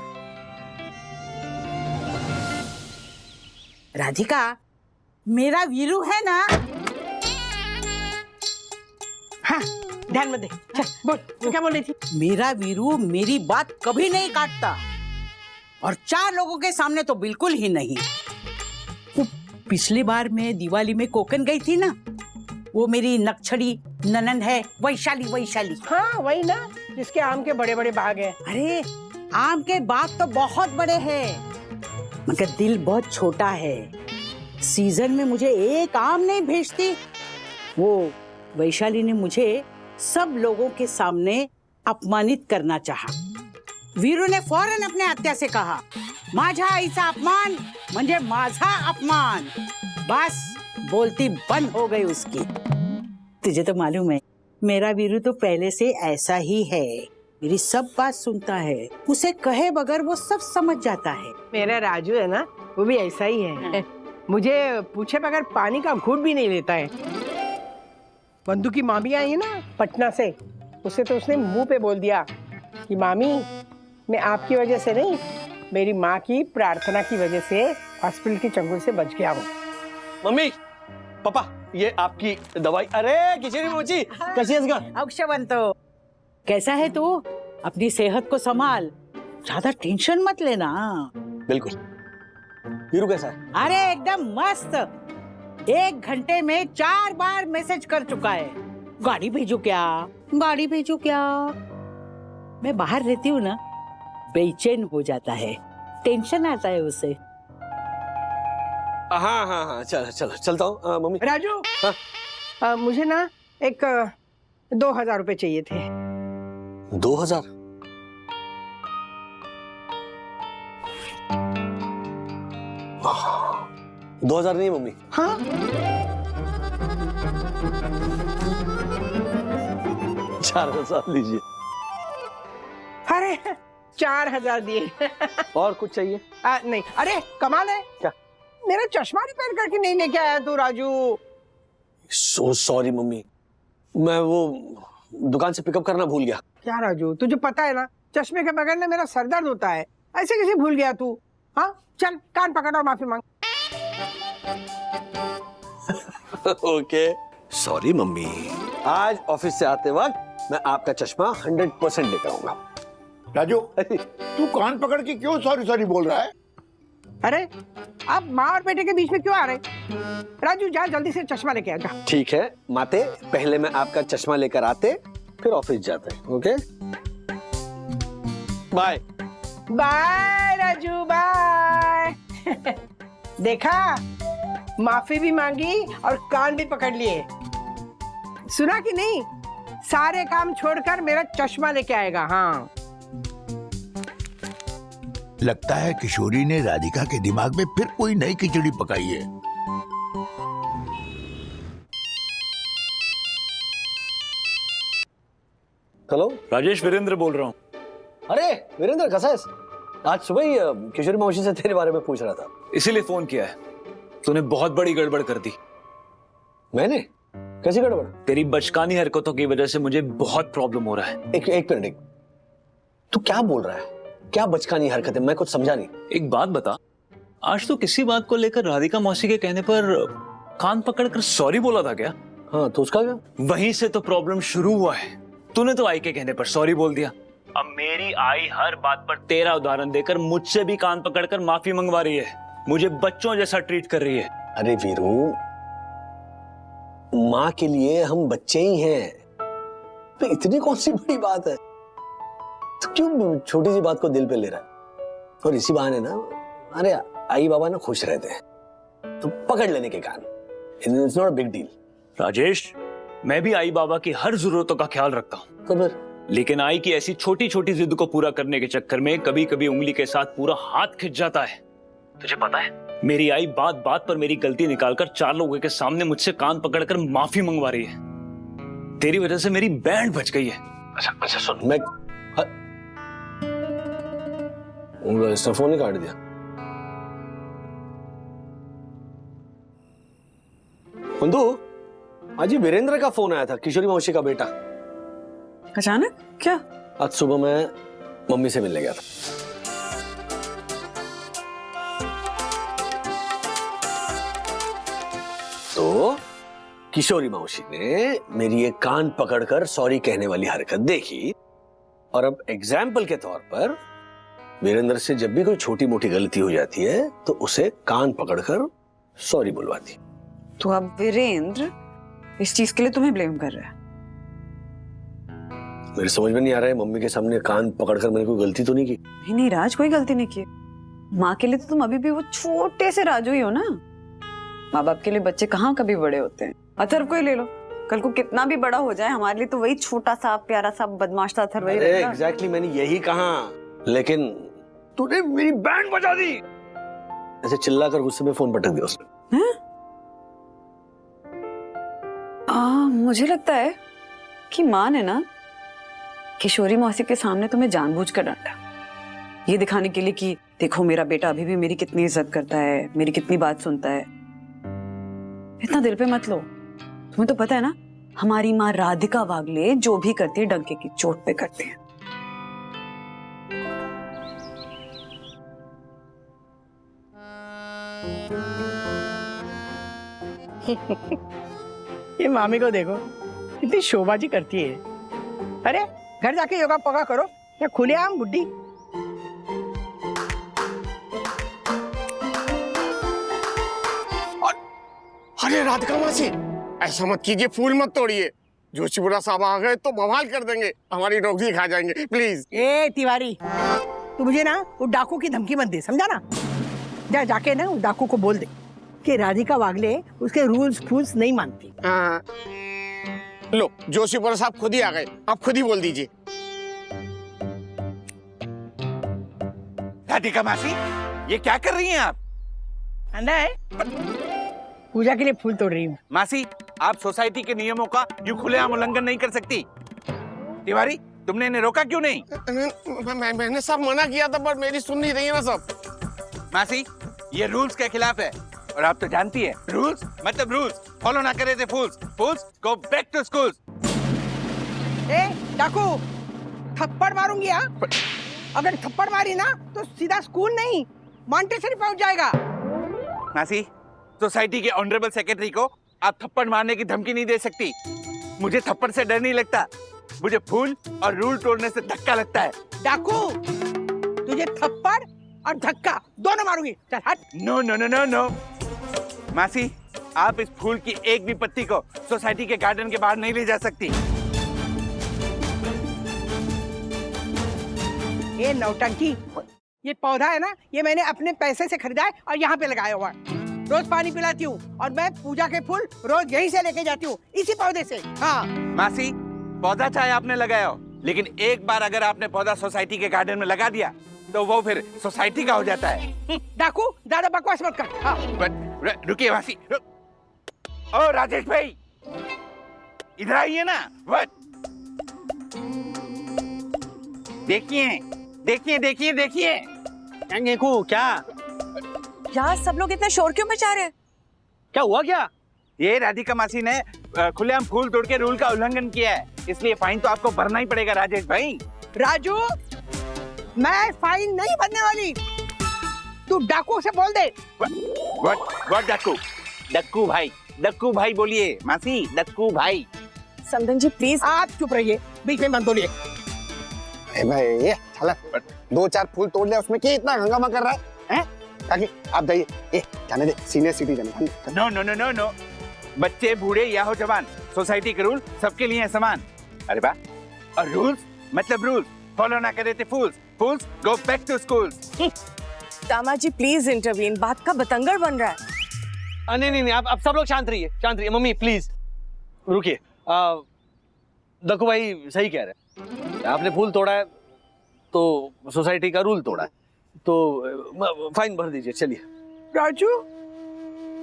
S13: राधिका, मेरा वीरू है ना? हाँ, ध्यान में दे। चल बोल, तू क्या बोल रही थी? मेरा वीरू मेरी बात कभी नहीं काटता, और 4 लोगों के सामने तो बिल्कुल ही नहीं। वो पिछली बार मैं दिवाली में कोकन गई थी ना, वो मेरी नक्छड़ी ननन है, वैशाली। हाँ वही ना, जिसके आम के बड़े बड़े बाग हैं। अरे आम के बाग तो बहुत बड़े हैं, मगर दिल बहुत छोटा है। सीजन में मुझे एक आम नहीं भेजती। वो वैशाली ने मुझे सब लोगों के सामने अपमानित करना चाहा। वीरू ने फौरन अपने आत्या से कहा, माझा ऐसा अपमान म्हणजे माझा अपमान। बस बोलती बंद हो गई उसकी। तुझे तो मालूम है, मेरा वीरू तो पहले से ऐसा ही है, मेरी सब बात सुनता है, उसे कहे बगैर वो सब समझ जाता है।
S14: मेरा राजू है ना, वो भी ऐसा ही है। मुझे पूछे बगैर पानी का घूंट भी नहीं लेता है। बंधु की मामी आई है ना पटना से, उसे तो उसने मुंह पे बोल दिया कि मामी, मैं आपकी वजह से नहीं, मेरी माँ की प्रार्थना की वजह से हॉस्पिटल की चंगुल से बच गया हूँ।
S4: मम्मी, पापा, ये आपकी दवाई। अरे किचरी मोची, कैसी है?
S13: अक्षवंतो, कैसा है तू? अपनी सेहत को संभाल, ज्यादा टेंशन मत लेना।
S4: बिल्कुल। वीरू कैसा है?
S13: अरे एकदम मस्त। 1 घंटे में 4 बार मैसेज कर चुका है, गाड़ी भेजो क्या, गाड़ी भेजो क्या। मैं बाहर रहती हूँ ना, बेचैन हो जाता है, टेंशन आता है उसे।
S4: हाँ, चलता हूँ। मम्मी।
S14: राजू,
S4: हाँ?
S14: मुझे ना एक 2000 रुपए चाहिए थे।
S4: 2000? हाँ, 2000 नहीं मम्मी।
S14: हाँ?
S4: 4000 लीजिए।
S14: अरे 4000 दिए।
S4: और कुछ चाहिए?
S14: नहीं, अरे कमाल है।
S4: क्या?
S14: मेरा चश्मा रिपेयर करके नहीं लेके आया तू राजू।
S4: सो सॉरी मम्मी, मैं वो दुकान से पिकअप करना भूल गया।
S14: क्या राजू, तुझे पता है ना, चश्मे के बगैर ना मेरा सर दर्द होता है, ऐसे कैसे भूल गया तू? हाँ चल, कान पकड़ और माफी मांग।
S4: Okay, sorry mummy. आज ऑफिस से आते वक्त मैं आपका चश्मा 100% लेकर आऊंगा।
S6: राजू, तू कान पकड़ के क्यों सॉरी बोल रहा है?
S14: अरे आप माँ और बेटे के बीच में क्यों आ रहे? राजू जा, जल्दी से चश्मा लेके आ जा।
S4: ठीक है माते, पहले मैं आपका चश्मा लेकर आते, फिर ऑफिस जाते। Okay, bye.
S14: Bye Raju, bye. देखा, माफी भी मांगी और कान भी पकड़ लिए। सुना कि नहीं? सारे काम छोड़कर मेरा चश्मा लेके आएगा। हाँ,
S15: लगता है किशोरी ने राधिका के दिमाग में फिर कोई नई खिचड़ी पकाई है।
S4: हेलो,
S16: राजेश, वीरेंद्र बोल रहा हूँ।
S4: अरे वीरेंद्र, कैसा है? आज सुबह ही किशोरी मौसी से तेरे बारे में पूछ रहा था,
S16: इसीलिए फोन किया है। तूने बहुत बड़ी गड़बड़ कर दी।
S4: मैंने? कैसी गड़बड़?
S16: तेरी बचकानी हरकतों की वजह से मुझे बहुत प्रॉब्लम हो रहा है।
S4: एक मिनट, तू क्या बोल रहा है? क्या बचकानी हरकत है? मैं कुछ समझा नहीं।
S16: एक बात बता, आज तो किसी बात को लेकर राधिका मौसी के कहने पर कान पकड़कर सॉरी बोला था क्या?
S4: हाँ, तो उसका क्या?
S16: वहीं से तो प्रॉब्लम शुरू हुआ है। तूने तो आई के कहने पर सॉरी बोल दिया। अब मेरी आई हर बात पर तेरा उदाहरण देकर मुझसे भी कान पकड़कर माफी मंगवा रही है, मुझे बच्चों जैसा ट्रीट कर रही है।
S4: अरे वीरू, माँ के लिए हम बच्चे ही हैं, तो इतनी कौन सी बड़ी बात है? तो क्यों छोटी सी बात को दिल पे ले रहा है? और इसी बहाने ना, अरे आई बाबा ना खुश रहते हैं, तो पकड़ लेने के कान। It's not a big deal.
S16: Rajesh, मैं भी आई बाबा की हर जरूरतों का ख्याल रखता हूँ,
S4: तो फिर?
S16: लेकिन आई की ऐसी छोटी छोटी जिद को पूरा करने के चक्कर में कभी कभी उंगली के साथ पूरा हाथ खिंच जाता है। तुझे पता है, मेरी आई बात बात पर मेरी गलती निकालकर 4 लोगों के सामने मुझसे कान पकड़कर माफी मंगवा रही है। तेरी वजह से मेरी बैंड बच गई है।
S4: अच्छा सुन, मैं इसने फोन ही काट दिया। बंधु, आज ही वीरेंद्र का फोन आया था, किशोरी मौसी का बेटा।
S5: अचानक? क्या?
S4: आज सुबह मैं मम्मी से मिलने गया था। तो किशोरी मौसी ने मेरी एक कान पकड़कर सॉरी कहने वाली हरकत देखी और अब एग्जाम्पल के तौर पर वीरेंद्र से जब भी कोई छोटी मोटी गलती हो जाती है तो उसे कान पकड़कर सॉरी बुलवाती।
S5: तो अब वीरेंद्र इस चीज के लिए तुम्हें ब्लेम कर रहा है?
S4: मेरे समझ में नहीं आ रहा है, मम्मी के सामने कान पकड़कर मैंने कोई गलती तो नहीं की।
S5: नहीं राज, कोई गलती नहीं की। माँ के लिए तो तुम अभी भी वो छोटे से राजू ही हो ना। माँ बाप के लिए बच्चे कहाँ कभी बड़े होते हैं। अथर्व को ही ले लो, कल को कितना भी बड़ा हो जाए हमारे लिए तो वही छोटा सा प्यारा सा बदमाश था अथर्व ही रहेगा।
S4: एग्जैक्टली मैंने यही कहा, लेकिन तूने मेरी बैंड बजा दी। ऐसे चिल्लाकर गुस्से में फोन पटक दिया उसने।
S5: मुझे लगता है कि माँ ने ना किशोरी मौसी के सामने तुम्हें जानबूझकर डांटा, ये दिखाने के लिए कि देखो मेरा बेटा अभी भी मेरी कितनी इज्जत करता है, मेरी कितनी बात सुनता है। इतना दिल पे मत लो, तुम्हें तो पता है ना हमारी माँ राधिका वागले जो भी करती है डंके की चोट पे करती है।
S14: ये मामी को देखो, इतनी शोबाजी करती है। अरे घर जाके योगा पोगा करो या खुलेआम बुड्ढी।
S6: अरे राधिका मासी, ऐसा मत कीजिए, फूल मत तोड़िए। जोशीपुरा साहब आ गए तो बवाल कर देंगे, हमारी नौकरी खा जाएंगे। प्लीज।
S14: ए तिवारी, तू मुझे ना वो डाकू की धमकी मत दे, समझा ना। जा जाके ना उस डाकू को बोल दे कि राधिका वागले उसके रूल्स फूल्स नहीं मानती।
S6: हाँ। लो जोशीपुरा साहब खुद ही आ गए, आप खुद ही बोल दीजिए।
S7: राधिका मासी, ये क्या कर रही हैं आप?
S14: अंदर है, पूजा के लिए फूल तोड़ रही हूँ।
S7: मासी, आप सोसाइटी के नियमों का यूं खुलेआम उल्लंघन नहीं कर सकती। तिवारी, तुमने इन्हें रोका क्यों नहीं?
S6: मैंने सब मना किया था पर मेरी सुन नहीं रही है ना सब।
S7: मासी, ये रूल्स के खिलाफ है और आप तो जानती है रूल्स मतलब रूल्स। फॉलो ना करे थे फूल्स। फूल्स गो बैक टू स्कूल्स।
S14: ए डाकू, थप्पड़ मारूंगी। हाँ, अगर थप्पड़ मारी ना तो सीधा स्कूल नहीं मॉन्टेसरी पहुंच जाएगा।
S7: मासी, सोसाइटी के ऑनरेबल सेक्रेटरी को आप थप्पड़ मारने की धमकी नहीं दे सकती। मुझे थप्पड़ से डर नहीं लगता, मुझे फूल और रूल तोड़ने से धक्का लगता है।
S14: डाकू, तुझे थप्पड़ और धक्का दोनों मारूंगी। चल हट।
S7: No no no no no मासी, आप इस फूल की एक भी पत्ती को सोसाइटी के गार्डन के बाहर नहीं ले जा सकती।
S14: ये नौटंकी, ये पौधा है ना, ये मैंने अपने पैसे से खरीदा है और यहाँ पे लगाया हुआ है। रोज पानी पिलाती हूँ और मैं पूजा के फूल रोज यहीं से लेके जाती हूँ, इसी पौधे से। हाँ
S7: मासी, पौधा चाहे आपने लगाया हो, लेकिन एक बार अगर आपने पौधा सोसाइटी के गार्डन में लगा दिया तो वो फिर सोसाइटी का हो जाता है।
S14: डाकू, ज्यादा बकवास मत कर। हाँ।
S7: रुकिए मासी। ओ राजेश भाई, इधर आइए ना। देखिए देखिए देखिए देखिए।
S8: क्या
S5: यार सब लोग इतना शोर क्यों मचा रहे हैं?
S8: क्या हुआ? क्या
S7: ये राधिका मासी ने खुलेआम फूल तोड़ के रूल का उल्लंघन किया है, इसलिए फाइन तो आपको भरना ही पड़ेगा राजेश भाई।
S14: राजू, मैं फाइन नहीं भरने वाली, तू डाकू से बोल दे।
S7: व्हाट डाकू? डक्कू भाई, डक्कू भाई बोलिए मासी, डक्कू भाई।
S5: समधन जी प्लीज।
S14: आप चुप रहिए, बीच में मत बोलिए।
S12: भाई ये चला, 2-4 फूल तोड़ लिया, उसमें क्या इतना हंगामा कर रहा है? ताकि आप जाइए, जाने दे, senior citizen.
S7: No no no no no, बच्चे बूढ़े या हो जवान, सोसाइटी के रूल सबके लिए है समान। अरे वाह, और रूल्स मतलब रूल्स। फॉलो ना करे थे फूल्स। फूल्स गो बैक टू स्कूल्स।
S1: दामाद जी प्लीज इंटरवीन, बात का बतंगड़ बन रहा है।
S4: नहीं, आप सब लोग शांत रहिए, शांत रहिए। मम्मी प्लीज रुकिए। दक्कू भाई सही कह रहे हैं, आपने फूल तोड़ा है तो सोसाइटी का रूल तोड़ा है, तो फाइन भर दीजिए। चलिए।
S14: राजू,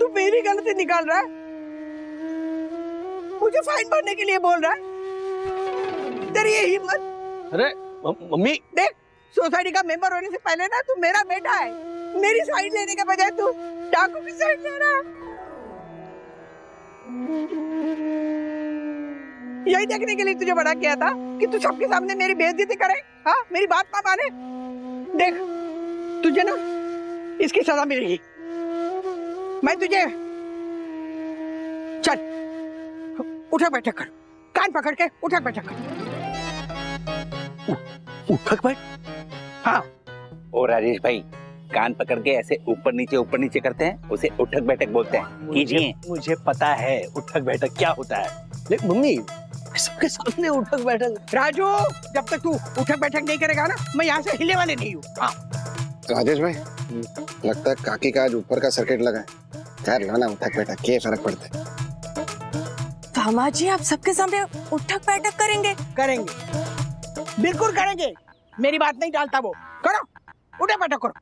S14: तू मेरी गलती निकाल रहा है, मुझे फाइन भरने के लिए बोल रहा है? तेरी ये हिम्मत?
S4: अरे मम्मी
S14: देख, सोसाइटी का मेंबर होने से पहले ना तू मेरा बेटा है, मेरी साइड लेने के बजाय तू डाकू की साइड ले रहा है। यही देखने के लिए तुझे बड़ा किया था कि तू सबके सामने मेरी बेइज्जती करे। हाँ मेरी बात ना माने। देख तुझे ना इसकी सजा मिलेगी। मैं तुझे चल उठक बैठक कर, कान पकड़ के उठक बैठक कर।
S7: उठक बैठ?
S14: हाँ।
S7: ओ राजेश भाई, कान पकड़ के ऐसे ऊपर नीचे करते हैं, उसे उठक बैठक बोलते हैं। कीजिए।
S4: मुझे पता है उठक बैठक क्या होता है, लेकिन मम्मी सबके सामने उठक बैठक।
S14: राजू जब तक तू उठक बैठक नहीं करेगा ना, मैं यहाँ से हिलने वाले नहीं हूँ। हाँ।
S12: राजेश भाई, लगता है काकी का आज ऊपर का सर्किट लगा है। यार लाना उठक बैठक के फर्क पड़ता है।
S5: दामाद जी, आप सबके सामने उठक बैठक करेंगे?
S14: करेंगे, बिल्कुल करेंगे। मेरी बात नहीं टालता वो। करो, उठक बैठक करो।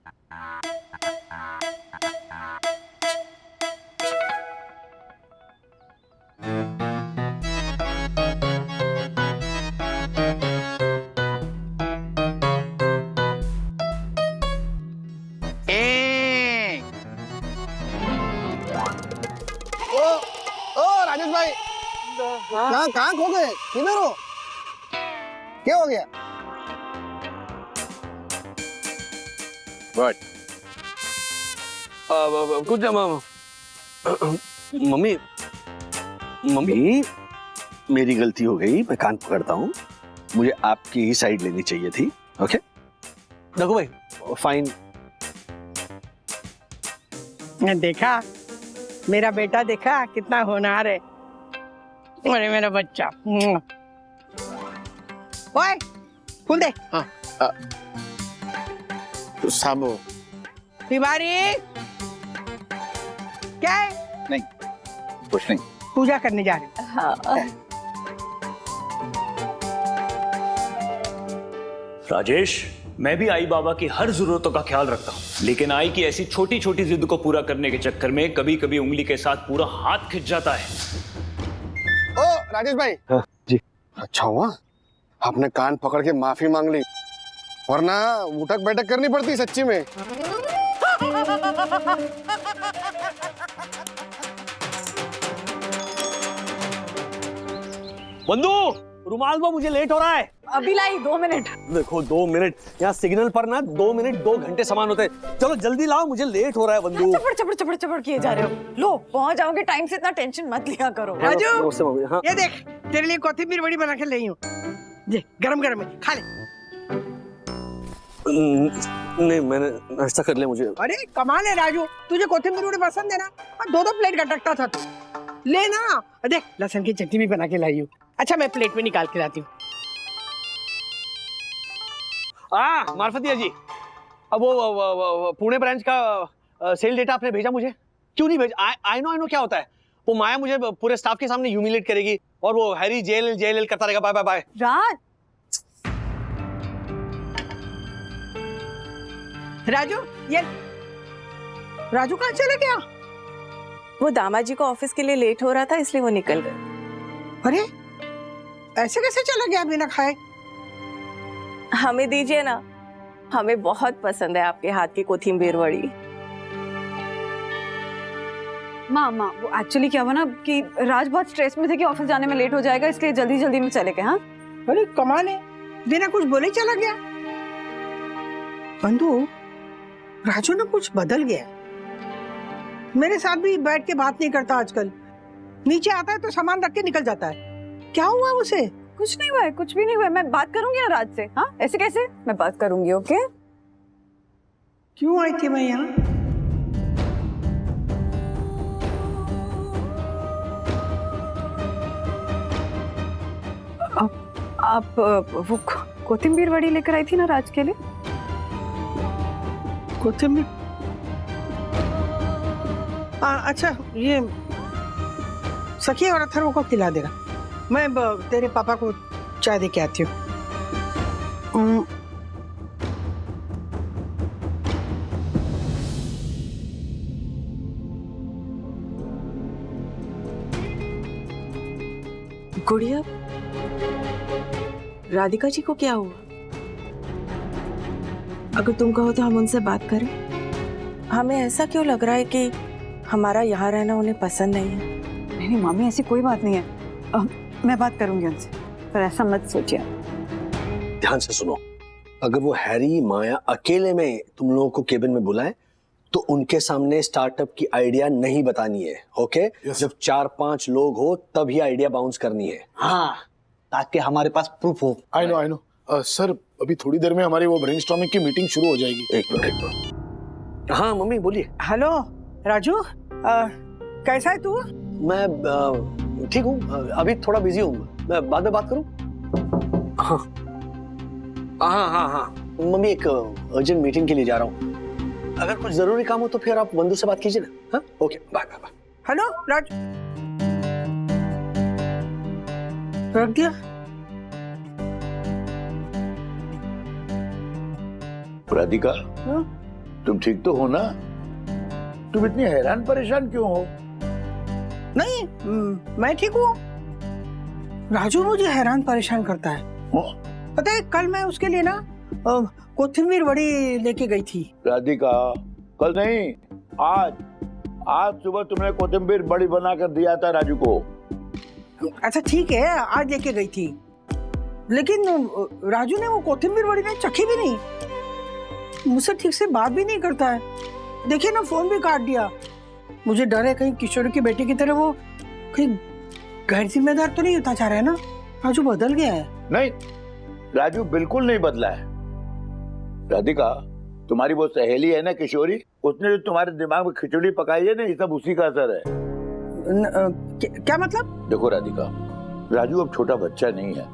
S12: राजेश भाई, कहाँ खो गए? किधर हो? क्या हो गया?
S4: कुछ मम्मी मम्मी मेरी गलती हो गई, मैं कान पकड़ता हूँ। मुझे आपकी ही साइड लेनी चाहिए थी। ओके देखो भाई, फाइन।
S14: देखा मेरा बेटा, देखा कितना होनहार है। अरे मेरा बच्चा। ओए फूल दे।
S6: साबो
S14: तिवारी, क्या है?
S7: नहीं कुछ नहीं,
S14: पूजा करने जा रहे।
S5: हाँ।
S16: राजेश, मैं भी आई बाबा की हर जरूरतों का ख्याल रखता हूँ, लेकिन आई की ऐसी छोटी छोटी जिद को पूरा करने के चक्कर में कभी कभी उंगली के साथ पूरा हाथ खिंच जाता है।
S12: ओ राजेश भाई।
S4: हाँ, जी।
S12: अच्छा हुआ आपने कान पकड़ के माफी मांग ली, वरना उठक बैठक करनी पड़ती सच्ची में।
S4: बंधु, रुमाल दो, मुझे लेट हो रहा है।
S5: अभी लाई, 2 मिनट।
S4: देखो 2 मिनट, यहाँ सिग्नल पर ना 2 मिनट 2 घंटे समान होते हैं। चलो जल्दी लाओ, मुझे लेट हो रहा है बंधु।
S5: चपड़ किए जा रहे हो। लो पहुंच जाओगे टाइम से, इतना टेंशन मत लिया करो।
S14: राजू,
S4: हाँ।
S14: ये देख तेरे लिए कोथिंबीर बड़ी बना के लाई हूँ। ये गरम गरम है, खा ले।
S4: नहीं मैंने नाश्ता कर लिया। मुझे
S14: अरे कमाल है राजू, तुझे कोथिंबीर बड़ी पसंद है ना? 2-2 प्लेट गटकता था तू। ले ना, देख लहसुन की चटनी भी बना के लाई हूँ। अच्छा मैं प्लेट में निकाल के लाती हूँ।
S4: मार्फतिया जी, अब वो पुणे ब्रांच का सेल डेटा आपने भेजा मुझे? क्यों नहीं भेजा? आई नो क्या होता है। वो माया मुझे पूरे स्टाफ के सामने ह्यूमिलेट करेगी और वो हैरी जेल करता रहेगा। Bye bye bye.
S5: Raj,
S14: Raju, ये राजू कहाँ चला गया?
S5: वो दामाद जी को ऑफिस के लिए लेट हो रहा था, इसलिए वो निकल गए।
S14: अरे ऐसे कैसे चला गया बिना खाए?
S5: हमें दीजिए ना, हमें बहुत पसंद है आपके हाथ की कोथिंबीर वड़ी।
S17: माँ वो एक्चुअली क्या हुआ ना कि राज बहुत स्ट्रेस में थे कि ऑफिस जाने में लेट हो जाएगा, इसलिए जल्दी में चले गए। हाँ
S14: अरे कमाल है, बिना कुछ बोले चला गया। बंधु, राजू ना कुछ बदल गया। मेरे साथ भी बैठ के बात नहीं करता आजकल। नीचे आता है तो सामान रख के निकल जाता है। क्या हुआ उसे?
S17: कुछ नहीं हुआ है, कुछ भी नहीं हुआ है। मैं बात करूंगी ना राज से। हाँ ऐसे कैसे? मैं बात करूंगी। ओके
S14: क्यों आई थी मैं यहाँ?
S17: आप वो कोथिंबीर वड़ी लेकर आई थी ना राज के लिए?
S14: कोथिंबीर? अच्छा ये सखी और अथर्व को खिला देगा। मैं तेरे पापा को चाय दे के आती हूँ।
S5: गुड़िया, राधिका जी को क्या हुआ? अगर तुम कहो तो हम उनसे बात करें। हमें ऐसा क्यों लग रहा है कि हमारा यहाँ रहना उन्हें पसंद नहीं है।
S17: नहीं मामी, ऐसी कोई बात नहीं है। मैं बात करूंगी उनसे, पर ऐसा मत सोचिए।
S4: ध्यान से सुनो, अगर वो हैरी माया अकेले में तुम लोगों को केबिन में बुलाए तो उनके सामने स्टार्टअप की आइडिया नहीं बतानी है, ओके? जब 4-5 लोग हो तब ही आइडिया बाउंस करनी है।
S8: हाँ, ताकि हमारे पास प्रूफ हो।
S6: आई नो सर, अभी थोड़ी देर में हमारी वो ब्रेनस्टॉर्मिंग की मीटिंग शुरू हो जाएगी।
S4: एक मिनट। हाँ मम्मी बोलिए।
S14: हेलो राजू, कैसा है तू?
S4: मैं ठीक हूँ, अभी थोड़ा बिजी हूँ, मैं बाद में बात करूँ? हाँ मम्मी, एक अर्जेंट मीटिंग के लिए जा रहा हूँ। अगर कुछ जरूरी काम हो तो फिर आप बंधु से बात कीजिए ना। हाँ, okay, bye bye bye.
S14: Hello Raj, रख दिया?
S15: राधिका, तुम ठीक तो हो ना? तुम इतनी हैरान परेशान क्यों हो?
S14: नहीं, मैं ठीक हूँ। राजू मुझे हैरान परेशान करता है। पता है, कल मैं उसके लिए ना कोथिंबीर बड़ी लेके गई थी।
S15: राधिका, कल नहीं, आज सुबह तुमने कोथिंबीर बड़ी बना कर दिया था राजू को।
S14: अच्छा ठीक है, आज लेके गई थी, लेकिन राजू ने वो कोथिंबीर बड़ी ना चखी भी नहीं, मुझसे ठीक से बात भी नहीं करता है। देखिए ना, फोन भी काट दिया। मुझे डर है कहीं किशोर की बेटी की तरह वो कहीं गैर जिम्मेदार तो नहीं होता जा रहा है ना। राजू बदल गया है।
S15: नहीं, राजू बिल्कुल नहीं बदला है। राधिका, तुम्हारी वो सहेली है ना किशोरी, उसने जो तुम्हारे दिमाग में खिचड़ी पकाई है ना, ये सब उसी का असर है।
S14: क्या मतलब?
S15: देखो राधिका, राजू अब छोटा बच्चा नहीं है।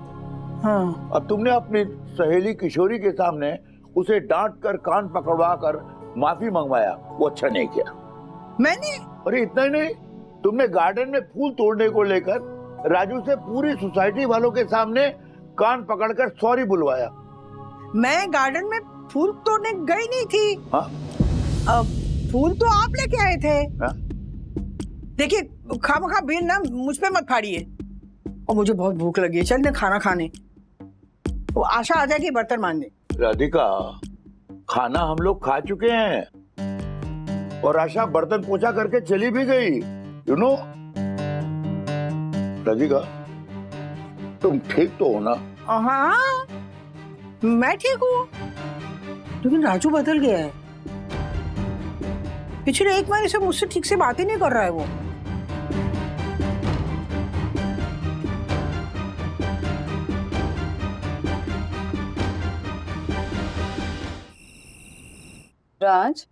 S14: हाँ।
S15: अब तुमने अपनी सहेली किशोरी के सामने उसे डांट कर, कान पकड़वा कर माफी मंगवाया, वो अच्छा नहीं किया।
S14: मैंने?
S15: अरे इतना ही नहीं, तुमने गार्डन में फूल तोड़ने को लेकर राजू से पूरी सोसाइटी वालों के सामने कान पकड़कर सॉरी बुलवाया।
S14: मैं गार्डन में फूल तोड़ने गई नहीं थी।
S15: हाँ?
S14: फूल तो आप लेके आए थे।
S15: हाँ?
S14: देखिए, खामखा बिल ना मुझ पे मत फाड़िए। और मुझे बहुत भूख लगी है, चल ना खाना खाने। वो आशा आ जाएगी बर्तन मांजने।
S15: राधिका, खाना हम लोग खा चुके हैं और आशा बर्तन पोछा करके चली भी गई, यू नो। राधिका, तुम ठीक तो हो ना?
S14: हाँ, मैं ठीक हूँ, लेकिन राजू बदल गया है। पिछले 1 महीने से मुझसे ठीक से बात ही नहीं कर रहा है वो।
S17: राज,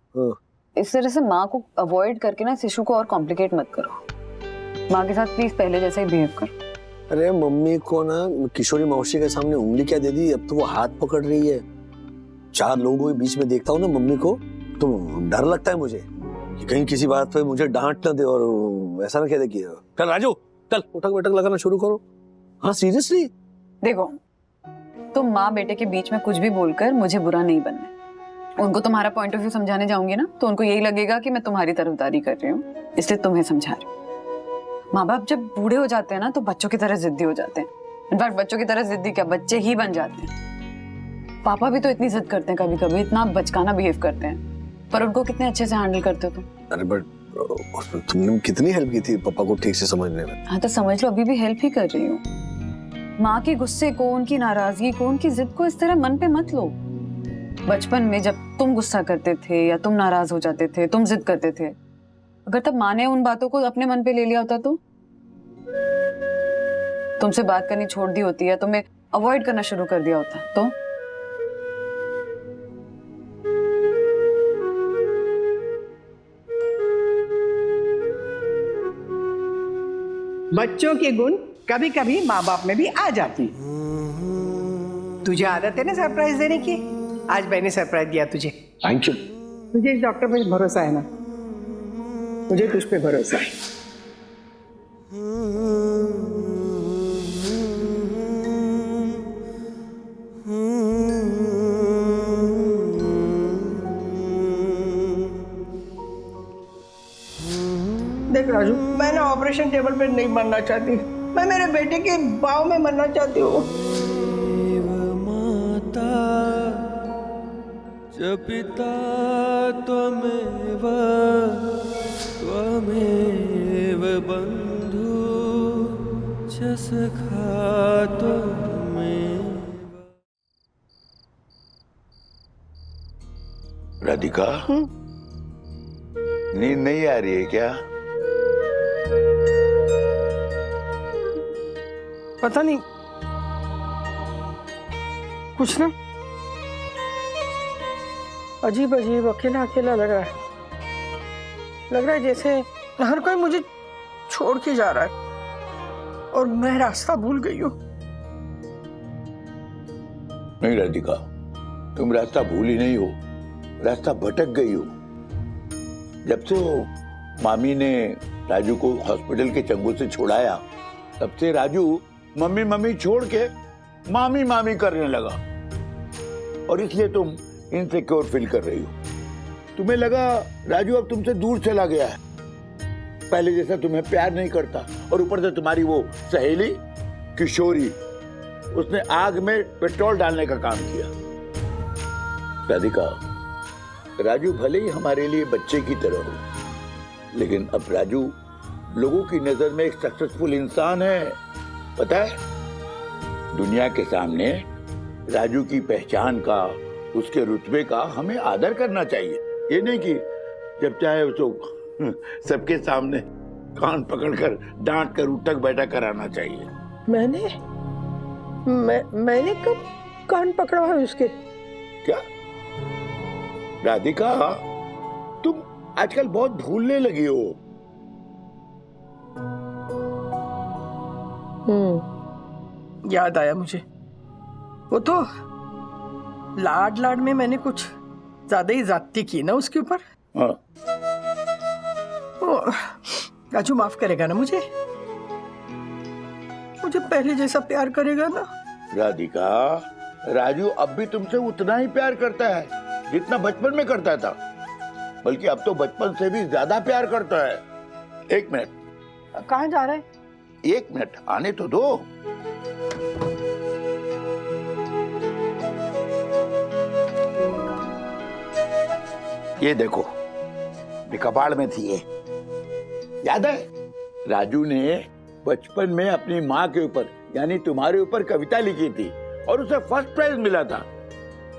S17: इस तरह से माँ को अवॉइड करके ना इस इशू को और कॉम्प्लिकेट मत करो। माँ के साथ प्लीज पहले जैसा ही बिहेव करो।
S4: अरे मम्मी को ना किशोरी मौसी के सामने उंगली क्या दे दी, अब तो वो हाथ पकड़ रही है। 4 लोगों के बीच में देखता हूँ ना मम्मी को, तो डर लगता है मुझे कि कहीं किसी बात पे मुझे डांट ना दे और ऐसा ना कह दे कि चल राजू, चल उठक बैठक लगाना शुरू करो। हाँ सीरियसली।
S17: देखो, तुम माँ बेटे के बीच में कुछ भी बोलकर मुझे बुरा नहीं बनना। उनको तुम्हारा पॉइंट ऑफ व्यू समझाने जाऊंगी ना, तो उनको यही लगेगा कि मैं तुम्हारी तरफदारी कर रही हूँ, इसलिए तुम्हें समझा रही हूँ। माँ बाप जब बूढ़े हो जाते हैं ना, तो बच्चों की तरह जिद्दी हो जाते हैं। इनफैक्ट बच्चों की तरह जिद्दी क्या, बच्चे ही बन जाते हैं। पापा भी तो इतनी जिद करते हैं कभी कभी, इतना बचकाना बिहेव करते हैं, पर उनको कितने अच्छे से हैंडल करते हो तुम।
S4: अरे बट तुमने कितनी हेल्प की थी पापा को ठीक से समझने में।
S17: हाँ तो समझ लो, अभी भी हेल्प ही कर रही हूँ। माँ के गुस्से को, उनकी नाराजगी को, उनकी जिद को इस तरह मन पे मत लो। बचपन में जब तुम गुस्सा करते थे या तुम नाराज हो जाते थे, तुम जिद करते थे, अगर तब माँ ने उन बातों को अपने मन पे ले लिया होता तो तुमसे बात करनी छोड़ दी होती या तुम्हें अवॉइड करना शुरू कर दिया होता तो।
S14: बच्चों के गुण कभी कभी माँ बाप में भी आ जाती। तुझे आदत है ना सरप्राइज देने की, आज मैंने सरप्राइज दिया तुझे।
S15: Thank you.
S14: तुझे इस डॉक्टर पे भरोसा है ना? मुझे तुझ पे भरोसा है। देख राजू, मैं ना ऑपरेशन टेबल पे नहीं मरना चाहती, मैं मेरे बेटे के पाँव में मरना चाहती हूँ।
S18: पिता त्वमेव त्वमेव बंधु च सखा त्वमेव।
S15: राधिका, नींद नहीं आ रही है क्या?
S14: पता नहीं, कुछ ना अजीब अजीब अकेला अकेला लग रहा है जैसे हर कोई मुझे छोड़ के जा रहा है और मैं रास्ता भूल गई हूँ।
S15: नहीं राधिका, तुम रास्ता भूली नहीं हो, रास्ता भटक गई हो। जब से वो मामी ने राजू को हॉस्पिटल के चंगुल से छुड़ाया, तब से राजू मम्मी मम्मी छोड़ के मामी मामी करने लगा, और इसलिए तुम इनसिक्योर फील कर रही हो। तुम्हें लगा राजू अब तुमसे दूर चला गया है, पहले जैसा तुम्हें प्यार नहीं करता, और ऊपर से तुम्हारी वो सहेली किशोरी, उसने आग में पेट्रोल डालने का काम किया। राधिका, राजू भले ही हमारे लिए बच्चे की तरह हो, लेकिन अब राजू लोगों की नजर में एक सक्सेसफुल इंसान है। पता है, दुनिया के सामने राजू की पहचान का, उसके रुतबे का हमें आदर करना चाहिए। ये नहीं कि जब चाहे उसको सबके सामने कान पकड़कर डांट कर उठक बैठक कराना चाहिए।
S14: मैंने कब कान पकड़ा है उसके?
S15: क्या राधिका, तुम आजकल बहुत भूलने लगी हो।
S14: याद आया मुझे, वो तो लाड लाड में मैंने कुछ ज्यादा ही ज्यादती की ना उसके ऊपर।
S15: हाँ।
S14: राजू माफ करेगा ना मुझे पहले जैसा प्यार करेगा ना?
S15: राधिका, राजू अब भी तुमसे उतना ही प्यार करता है जितना बचपन में करता था, बल्कि अब तो बचपन से भी ज्यादा प्यार करता है। एक मिनट।
S14: कहाँ जा रहा है?
S15: एक मिनट, आने तो दो। ये देखो, ये कबाड़ में थी ये, याद है? राजू ने बचपन में अपनी माँ के ऊपर यानी तुम्हारे ऊपर कविता लिखी थी और उसे फर्स्ट प्राइज मिला था।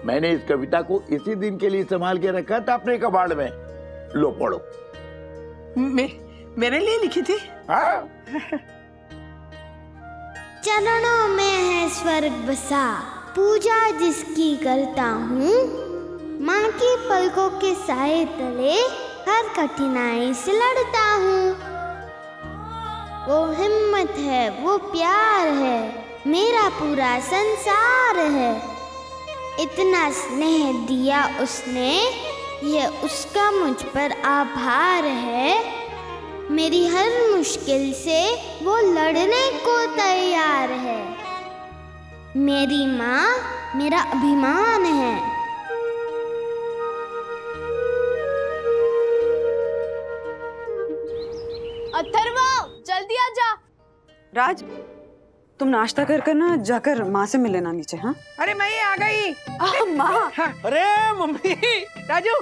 S15: मैंने इस कविता को इसी दिन के लिए संभाल के रखा था अपने कबाड़ में। लो पढ़ो।
S14: मेरे लिए लिखी थी?
S15: हाँ।
S19: चरणों में है स्वर्ग बसा, पूजा जिसकी करता हूँ, माँ की पलकों के साए तले हर कठिनाई से लड़ता हूँ। वो हिम्मत है, वो प्यार है, मेरा पूरा संसार है। इतना स्नेह दिया उसने, ये उसका मुझ पर आभार है। मेरी हर मुश्किल से वो लड़ने को तैयार है। मेरी माँ मेरा अभिमान है।
S2: अथर्वा, जल्दी आ जा।
S5: राज, तुम नाश्ता कर ना जाकर माँ से मिल लेना नीचे। हाँ,
S14: अरे मैं आ गई।
S5: माँ।
S14: अरे मम्मी। राजू,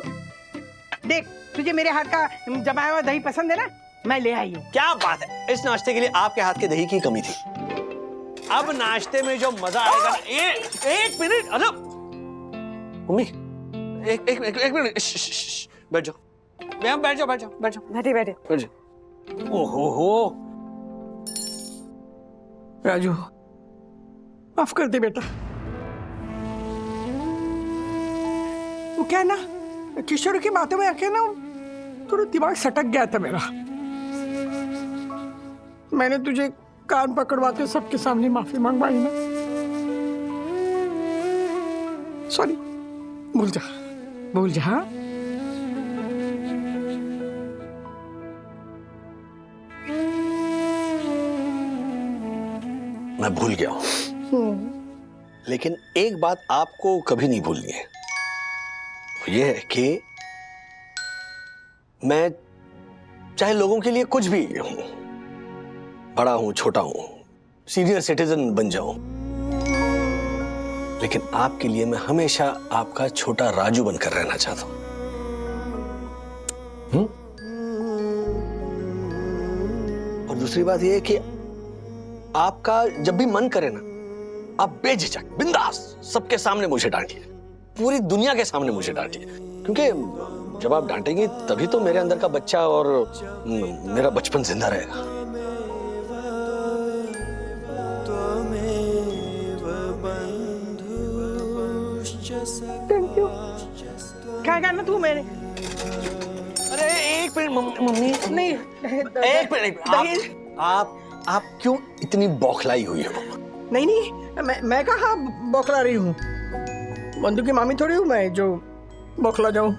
S14: देख, तुझे मेरे हाथ का जमाया हुआ दही पसंद है ना? मैं ले आई हूँ।
S4: क्या बात है, इस नाश्ते के लिए आपके हाथ के दही की कमी थी। अब नाश्ते में जो मजा आएगा ना, एक मिनट। अरे मम्मी, एक मिनट, बैठ जाओ, बैठ जाओ, बैठ जाओ, बैठ जाओ, बैठ जाओ। ओहो हो
S14: राजू, माफ कर दे बेटा। वो क्या ना, किशोर की बातों में आके ना थोड़ा दिमाग सटक गया था मेरा। मैंने तुझे कान पकड़वा के सबके सामने माफी मांगवाई ना। सॉरी, भूल जा, भूल जा। हाँ?
S4: मैं भूल गया हूं, लेकिन एक बात आपको कभी नहीं भूलनी है, ये है कि मैं चाहे लोगों के लिए कुछ भी हूं, बड़ा हूं, छोटा हूं, सीनियर सिटीजन बन जाऊं, लेकिन आपके लिए मैं हमेशा आपका छोटा राजू बनकर रहना चाहता हूं। और दूसरी बात यह है कि आपका जब भी मन करे ना, आप बेझिझक बिंदास सबके सामने मुझे डांटिए, पूरी दुनिया के सामने मुझे डांटिए, क्योंकि जब आप डांटेंगी तभी तो मेरे अंदर का बच्चा और मेरा बचपन जिंदा रहेगा।
S14: Thank you. क्या करना तू मेरे?
S4: अरे एक मिनट मम्मी,
S14: नहीं
S4: एक मिनट, आप क्यों इतनी बौखलाई हुई हो?
S14: नहीं नहीं, मैं कहाँ बौखला रही हूँ? बंधु की मामी थोड़ी हूँ मैं जो बौखला जाऊं।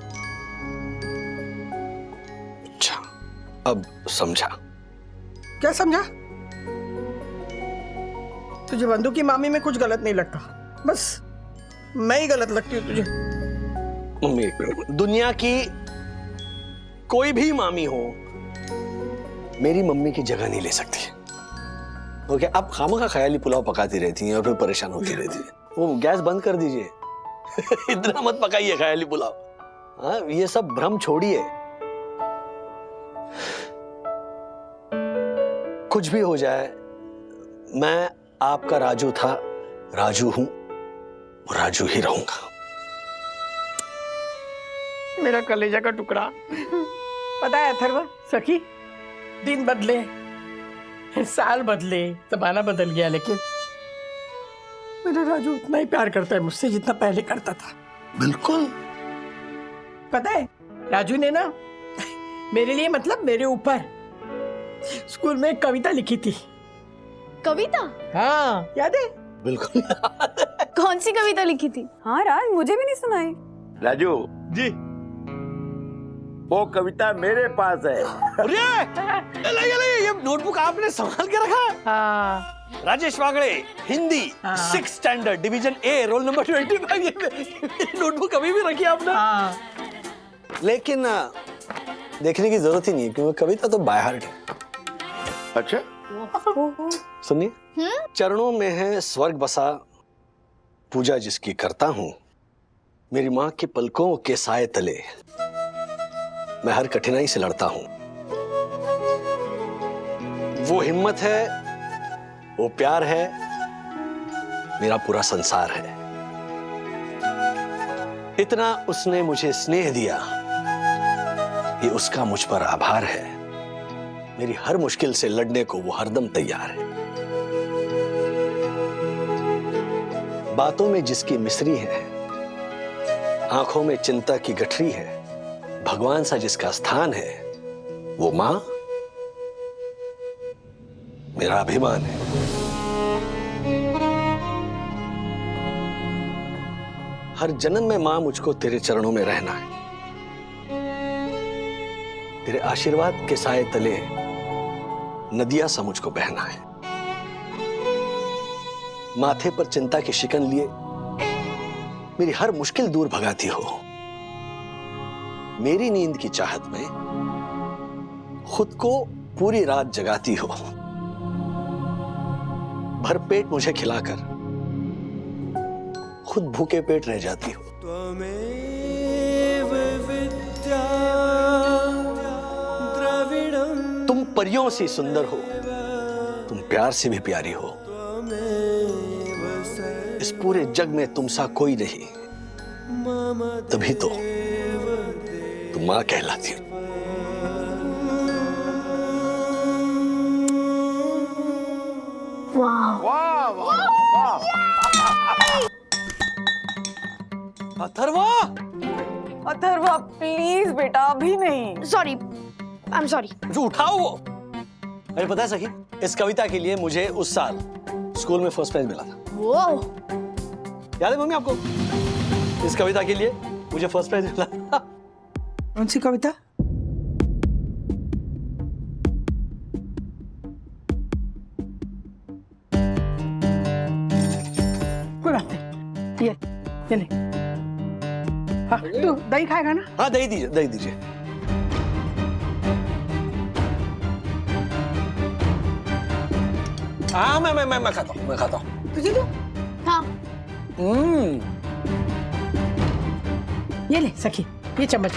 S4: अच्छा, अब समझा।
S14: क्या समझा? तुझे बंधु की मामी में कुछ गलत नहीं लगता, बस मैं ही गलत लगती हूँ तुझे।
S4: मम्मी एक मिनट, दुनिया की कोई भी मामी हो मेरी मम्मी की जगह नहीं ले सकती। ओके, आप खामखा ख्याली पुलाव पकाती रहती हैं और फिर परेशान होती रहती हैं। वो गैस बंद कर दीजिए। इतना मत पकाइए ख्याली पुलाव। हाँ, ये सब भ्रम छोड़िए। कुछ भी हो जाए, मैं आपका राजू था, राजू हूं, राजू ही रहूंगा।
S14: मेरा कलेजा का टुकड़ा। पता है अथर्व, सखी, दिन बदले, साल बदले, जमाना बदल गया, लेकिन मेरा राजू उतना ही प्यार करता है मुझसे जितना पहले करता था।
S4: बिल्कुल।
S14: पता है, राजू ने ना मेरे लिए, मतलब मेरे ऊपर, स्कूल में एक कविता लिखी थी।
S2: कविता?
S14: हाँ, याद है?
S4: बिल्कुल।
S2: कौन सी कविता लिखी थी?
S5: हाँ राज, मुझे भी नहीं सुनाई।
S15: राजू
S4: जी,
S15: वो कविता मेरे पास है।
S4: ये नोटबुक आपने संभाल के रखा है?
S14: हाँ।
S4: Rajesh Wagde, Hindi, 6th standard, division A, roll number 25। Notebook अभी भी रखी आपने?
S14: हाँ।
S4: लेकिन देखने की जरूरत ही नहीं है, क्योंकि कविता तो बाय हार्ट है।
S15: अच्छा,
S4: सुनिए। चरणों में है स्वर्ग बसा, पूजा जिसकी करता हूं, मेरी माँ के पलकों के साए तले मैं हर कठिनाई से लड़ता हूं। वो हिम्मत है, वो प्यार है, मेरा पूरा संसार है। इतना उसने मुझे स्नेह दिया, ये उसका मुझ पर आभार है। मेरी हर मुश्किल से लड़ने को वो हरदम तैयार है। बातों में जिसकी मिस्री है, आंखों में चिंता की गठरी है, भगवान सा जिसका स्थान है, वो मां मेरा अभिमान है। हर जन्म में मां मुझको तेरे चरणों में रहना है। तेरे आशीर्वाद के साए तले नदियां सा मुझको बहना है। माथे पर चिंता की शिकन लिए मेरी हर मुश्किल दूर भगाती हो। मेरी नींद की चाहत में खुद को पूरी रात जगाती हो। भरपेट मुझे खिलाकर खुद भूखे पेट रह जाती हो। तुम परियों सी सुंदर हो, तुम प्यार से भी प्यारी हो। इस पूरे जग में तुम सा कोई नहीं, तभी तो तुम मां कहलाती हो। अथर्वा,
S17: अथर्वा प्लीज बेटा, अभी नहीं।
S2: Sorry, I am sorry.
S4: जो उठाओ वो। अरे पता है सखी, इस कविता के लिए मुझे उस साल स्कूल में फर्स्ट प्राइज मिला था।
S2: वो
S4: याद है मम्मी आपको? इस कविता के लिए मुझे फर्स्ट प्राइज मिला।
S14: कौन सी कविता? कोई बात नहीं, ये ले। हाँ, तू दही खाएगा ना?
S4: हाँ, दही दीजिए, दही दीजिए। हाँ, मैं खाता हूँ, मैं खाता हूँ।
S14: तुझे दो?
S2: हाँ।
S14: ये ले सखी, ये चम्मच।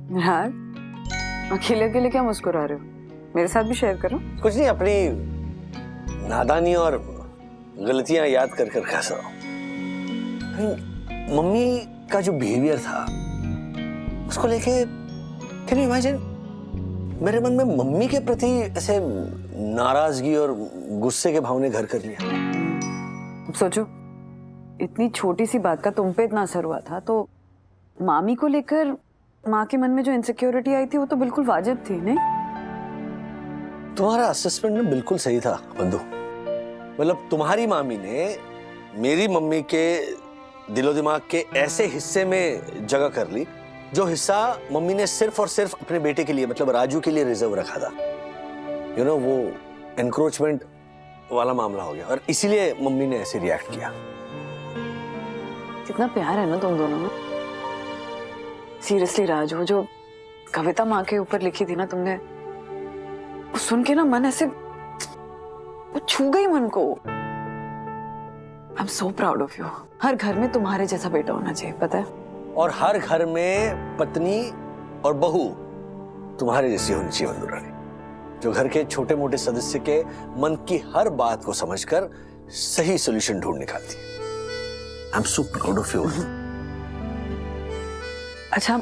S17: यार अकेले अकेले क्या मुस्कुरा रहे हो? मेरे साथ भी शेयर करो।
S4: कुछ नहीं, अपनी नादानी और गलतियां याद कर कर कैसा मम्मी का जो बिहेवियर था उसको लेके कैन यू इमेजिन मेरे मन में मम्मी के प्रति ऐसे नाराजगी और गुस्से के भाव ने घर कर लिया।
S17: अब सोचो, इतनी छोटी सी बात का तुम पे इतना असर हुआ था, तो मामी को लेकर माँ के मन में जो इनसिक्योरिटी आई थी वो तो बिल्कुल वाजिब थी, नहीं?
S4: तुम्हारा असेसमेंट में बिल्कुल सही था बंधु। मतलब तुम्हारी मामी ने मेरी मम्मी के दिलो दिमाग के ऐसे हिस्से में जगह कर ली जो हिस्सा मम्मी ने सिर्फ और सिर्फ अपने बेटे के लिए, मतलब राजू के लिए रिजर्व रखा था। यू नो, वो एनक्रोचमेंट वाला मामला हो गया और इसीलिए मम्मी ने ऐसे रिएक्ट किया।
S17: कितना प्यार है ना तुम दोनों में। सीरियसली राज, वो जो कविता माँ के ऊपर लिखी थी ना तुमने, वो सुन के ना मन ऐसे वो छू गई मन को। I am so proud of you. हर घर में तुम्हारे जैसा बेटा होना चाहिए, पता है?
S4: और हर घर में पत्नी और बहू तुम्हारे जैसी होनी चाहिए बंधु रानी, जो घर के छोटे मोटे सदस्य के मन की हर बात को समझकर सही सॉल्यूशन ढूंढ निकालती है। आई am so proud of you.
S17: अच्छा,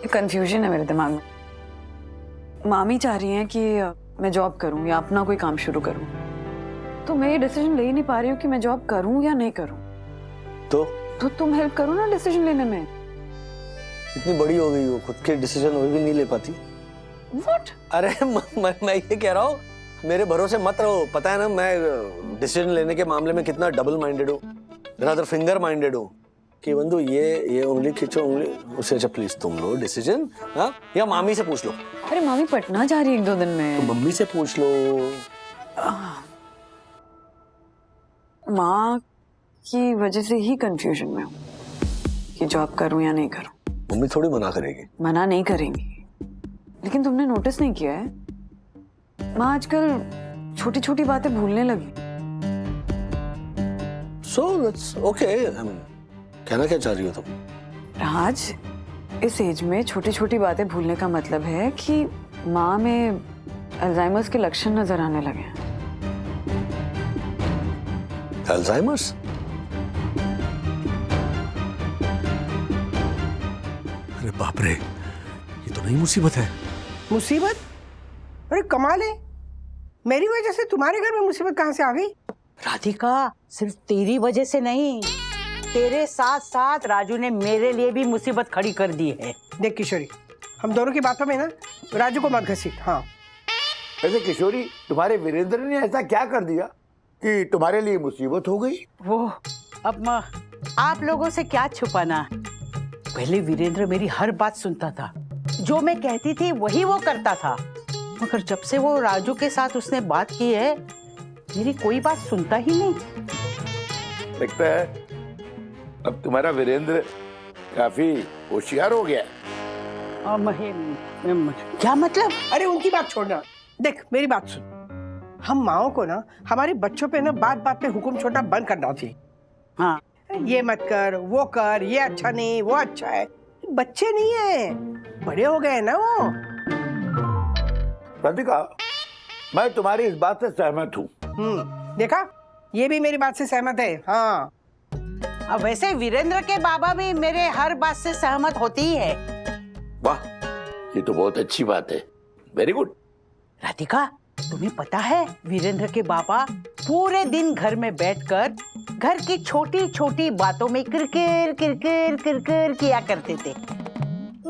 S17: एक कंफ्यूजन है मेरे दिमाग में। मामी चाह रही हैं कि मैं जॉब करूं या अपना कोई काम शुरू करूं, तो मैं ये डिसीजन ले ही नहीं पा रही हूँ कि मैं जॉब करूं या नहीं करूं।
S4: तो
S17: तुम हेल्प करो ना डिसीजन लेने में।
S4: इतनी बड़ी हो गई हो, खुद के डिसीजन वो भी नहीं ले पाती।
S17: What?
S4: अरे मैं ये कह रहा हूँ, मेरे भरोसे मत रहो। पता है ना मैं डिसीजन लेने के मामले में कितना डबल माइंडेड हूँ, रादर फिंगर माइंडेड हूँ कि बंधु ये उंगली खींचो, उंगली उसे। अच्छा प्लीज तुम लो डिसीजन, हाँ? या मामी से पूछ लो।
S17: अरे मामी पटना जा रही है 1-2 दिन में।
S4: तो मम्मी से पूछ लो।
S17: माँ की वजह से ही कंफ्यूजन में हूँ कि जॉब करूं या नहीं करूं।
S4: मम्मी थोड़ी मना करेगी।
S17: मना नहीं करेंगी, लेकिन तुमने नोटिस नहीं किया है, माँ आजकल छोटी छोटी बातें भूलने लगी।
S4: So that's okay. I mean, कहना क्या चाह रही हो तुम?
S17: राज, इस एज में छोटी छोटी बातें भूलने का मतलब है कि माँ में अल्जाइमर्स के लक्षण नजर आने लगे हैं।
S4: अल्जाइमर्स? अरे बाप रे, ये तो नई मुसीबत है।
S14: मुसीबत? अरे कमाल है, मेरी वजह से तुम्हारे घर में मुसीबत कहाँ से आ गई?
S13: राधिका, सिर्फ तेरी वजह से नहीं, तेरे साथ साथ राजू ने मेरे लिए भी मुसीबत खड़ी कर दी है।
S14: देख किशोरी, हम दोनों की बातों में ना राजू को मत घसीट। हाँ
S15: वैसे किशोरी, तुम्हारे वीरेंद्र ने ऐसा क्या कर दिया कि तुम्हारे लिए मुसीबत हो गई?
S13: वो अब आप लोगों से क्या छुपाना। पहले वीरेंद्र मेरी हर बात सुनता था, जो मैं कहती थी वही वो करता था, मगर जब से वो राजू के साथ उसने बात की है, मेरी कोई बात सुनता ही नहीं।
S15: लगता है अब तुम्हारा वीरेंद्र काफी होशियार हो गया।
S13: क्या मतलब?
S14: अरे उनकी बात छोड़ना, देख मेरी बात सुन। हम माओ को ना हमारे बच्चों पे ना बात बात पे हुक्म छोड़ना बंद करना चाहिए।
S13: हाँ,
S14: ये मत कर, वो कर, ये अच्छा नहीं, वो अच्छा है। बच्चे नहीं है, बड़े हो गए ना वो।
S15: राधिका, मैं तुम्हारी इस बात से सहमत हूँ।
S14: देखा, ये भी मेरी बात से सहमत है। हाँ,
S13: अब वैसे वीरेंद्र के बाबा भी मेरे हर बात से सहमत होती ही है।
S15: वाह, ये तो बहुत अच्छी बात है। Very good.
S13: राधिका, तुम्हें पता है वीरेंद्र के बाबा पूरे दिन घर में बैठकर घर की छोटी छोटी बातों में किरकिर किरकिर किरकिर किया करते थे।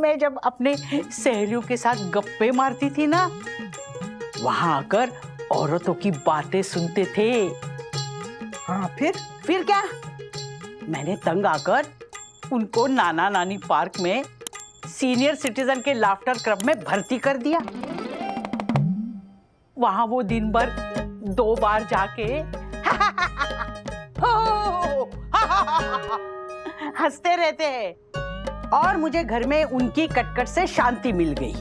S13: मैं जब अपने सहेलियों के साथ गप्पे मारती थी ना, वहां आकर औरतों की बातें सुनते थे।
S14: हाँ,
S13: फिर क्या, मैंने तंग आकर उनको नाना नानी पार्क में सीनियर सिटीजन के लाफ्टर क्लब में भर्ती कर दिया। वहां वो दिन भर 2 बार जाके हंसते रहते हैं और मुझे घर में उनकी कटकट से शांति मिल गई।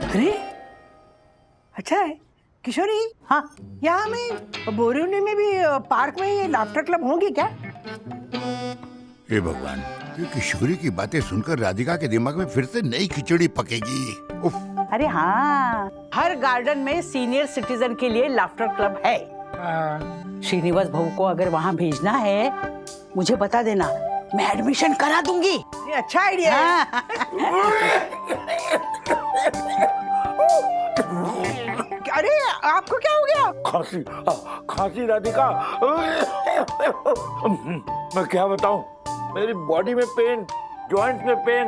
S14: अरे अच्छा है किशोरी।
S13: हाँ,
S14: यहाँ में बोरिवली में भी पार्क में ये लाफ्टर क्लब होंगे क्या?
S20: हे भगवान, ये किशोरी की बातें सुनकर राधिका के दिमाग में फिर से नई खिचड़ी पकेगी। उफ।
S13: अरे हाँ, हर गार्डन में सीनियर सिटीजन के लिए लाफ्टर क्लब है। श्रीनिवास भाऊ को अगर वहाँ भेजना है मुझे बता देना, मैं एडमिशन करा दूंगी।
S14: ये अच्छा आइडिया है। अरे आपको क्या हो गया?
S15: खांसी, खांसी राधिका। मैं क्या बताऊं, मेरी बॉडी में पेन, जॉइंट्स में पेन,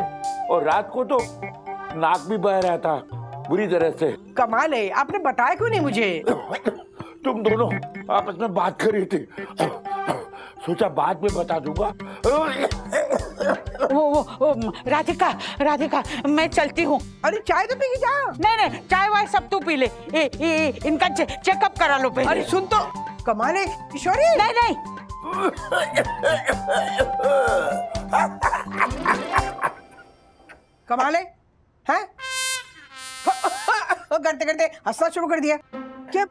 S15: और रात को तो नाक भी बह रहा था बुरी तरह से।
S14: कमाल है, आपने बताया क्यों नहीं मुझे?
S15: तुम दोनों आपस में बात कर रही थी, सोचा बाद में बता दूंगा।
S13: वो राधिका, राधिका मैं चलती हूँ।
S14: अरे चाय तो पी जा।
S13: नहीं, चाय वाय सब तू पी ले। इनका चेकअप करा लो पहले।
S14: अरे सुन तो, कमाल है किशोरी।
S13: नहीं।
S14: कमाल है, हैं? करते करते हंसना शुरू कर दिया। क्या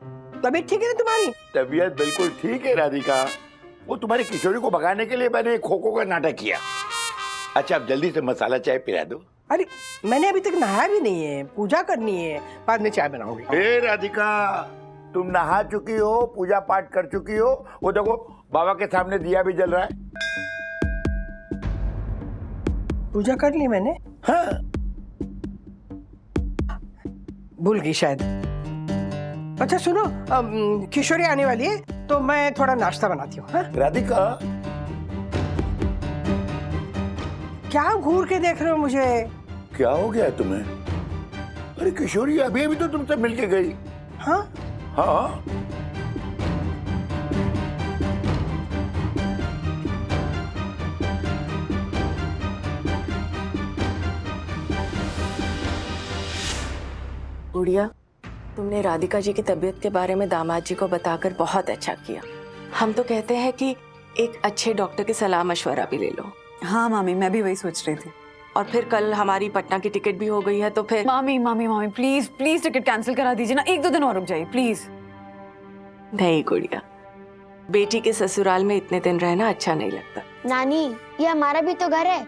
S14: तबीयत ठीक है ना तुम्हारी?
S15: तबीयत बिल्कुल ठीक है राधिका। वो तुम्हारी किशोरी को भगाने के लिए मैंने खो-खो का नाटक किया। अच्छा, अब जल्दी से मसाला चाय पिला दो।
S14: अरे मैंने अभी तक नहाया भी नहीं है, पूजा करनी है, बाद में चाय बनाऊंगी।
S15: हे राधिका, तुम नहा चुकी हो, पूजा पाठ कर चुकी हो, वो देखो बाबा के सामने दिया भी जल रहा है।
S14: पूजा कर ली मैंने।
S15: हाँ।
S14: भूल गई शायद। अच्छा सुनो, किशोरी आने वाली है तो मैं थोड़ा नाश्ता बनाती हूँ।
S15: राधिका,
S14: क्या घूर के देख रहे हो मुझे?
S15: क्या हो गया तुम्हें? अरे किशोरी अभी अभी तो तुमसे मिलके गई।
S14: हाँ
S15: हाँ।
S21: गुड़िया, तुमने राधिका जी की तबीयत के बारे में दामाद जी को बताकर बहुत अच्छा किया। हम तो कहते हैं कि एक अच्छे डॉक्टर की सलाह मशवरा भी ले लो।
S17: हाँ मामी, मैं भी वही सोच रही थी।
S21: और फिर कल हमारी पटना की टिकट भी हो गई है तो फिर
S17: मामी प्लीज टिकट कैंसिल करा दीजिए ना, 1-2 दिन और रुक जाइए प्लीज।
S21: नहीं गुड़िया, बेटी के ससुराल में इतने दिन रहना अच्छा नहीं लगता।
S2: नानी, ये हमारा भी तो घर है,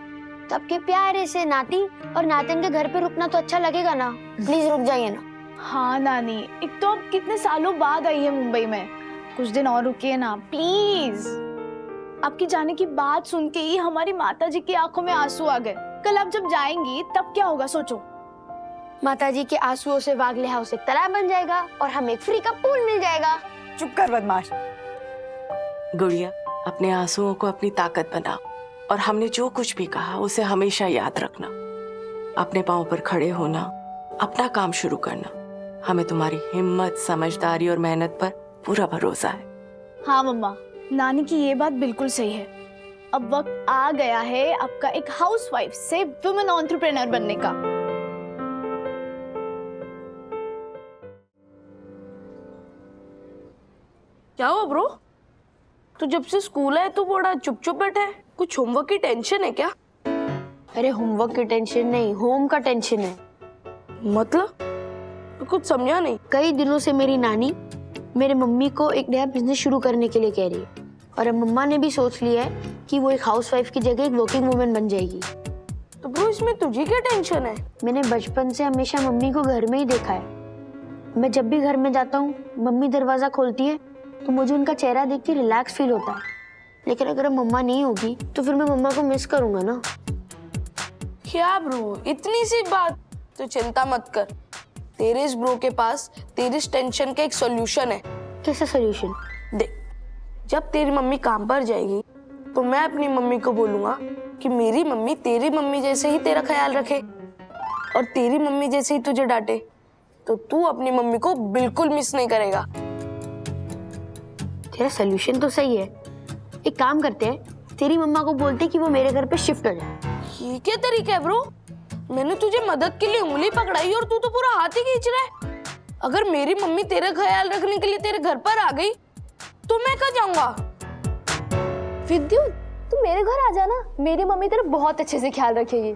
S2: तो आपके प्यारे से नाती और नातिन के घर पे रुकना तो अच्छा लगेगा ना। प्लीज रुक जाइए ना।
S22: हाँ नानी, एक तो अब कितने सालों बाद आई है मुंबई में, कुछ दिन और रुकिए ना प्लीज। आपकी जाने की बात सुन के ही हमारी माताजी की आंखों में आंसू आ गए। कल आप जब जाएंगी तब क्या होगा सोचो।
S2: माताजी के आंसुओं से वागले हाउस एक तालाब बन जाएगा और हमें एक फ्री का पूल मिल जाएगा।
S13: चुप कर बदमाश।
S21: गुड़िया, अपने आंसुओं को अपनी ताकत बनाओ और हमने जो कुछ भी कहा उसे हमेशा याद रखना। अपने पांव पर खड़े होना, अपना काम शुरू करना। हमें तुम्हारी हिम्मत, समझदारी और मेहनत पर पूरा भरोसा है।
S22: हाँ मम्मा, नानी की ये बात बिल्कुल सही है। अब वक्त आ गया है आपका एक हाउसवाइफ से वुमेन एंटरप्रेन्योर बनने का।
S2: क्या हुआ ब्रो? तू जब से स्कूल है तो बड़ा चुप चुप बैठा है, कुछ होमवर्क की टेंशन है क्या? अरे होमवर्क की टेंशन नहीं, होम का टेंशन है। मतलब कुछ समझा नहीं। कई दिनों से मेरी नानी मेरे मम्मी को एक नया बिजनेस शुरू करने के लिए कह रही है, और अब मम्मा ने भी सोच लिया है कि वो एक हाउसवाइफ की जगह एक वर्किंग वुमेन बन जाएगी। तो ब्रो इसमें तुझे क्या टेंशन है? मैंने बचपन से हमेशा मम्मी को घर में ही देखा है। मैं जब भी घर में जाता हूँ, मम्मी दरवाजा खोलती है तो मुझे उनका चेहरा देख के रिलैक्स फील होता है। लेकिन अगर मम्मा नहीं होगी तो फिर मैं मम्मा को मिस करूंगा ना। क्या ब्रो, इतनी सी बात? तो चिंता मत कर, तेरे इस ब्रो के पास तेरी इस टेंशन का एक सॉल्यूशन है। कैसा सॉल्यूशन? देख, जब तेरी मम्मी काम पर जाएगी तो मैं अपनी मम्मी को बोलूंगा कि मेरी मम्मी तेरी मम्मी जैसे ही तेरा ख्याल रखे, और तेरी मम्मी जैसे ही तुझे डांटे तो तू अपनी मम्मी को बिल्कुल मिस नहीं करेगा। तेरा सॉल्यूशन तो सही है। एक काम करते हैं, तेरी मम्मा को बोलते कि वो मेरे घर पे शिफ्ट हो जाए। ये क्या तरीका है ब्रो? मैंने तुझे मदद के लिए उंगली पकड़ाई और तू तो पूरा हाथ ही खींच रहा है। अगर मेरी मम्मी तेरा ख्याल रखने के लिए तेरे घर पर आ गई तो मैं कहाँ जाऊंगा? विद्युत, तू मेरे घर आ जाना, मेरी मम्मी तेरा बहुत अच्छे से ख्याल रखेगी।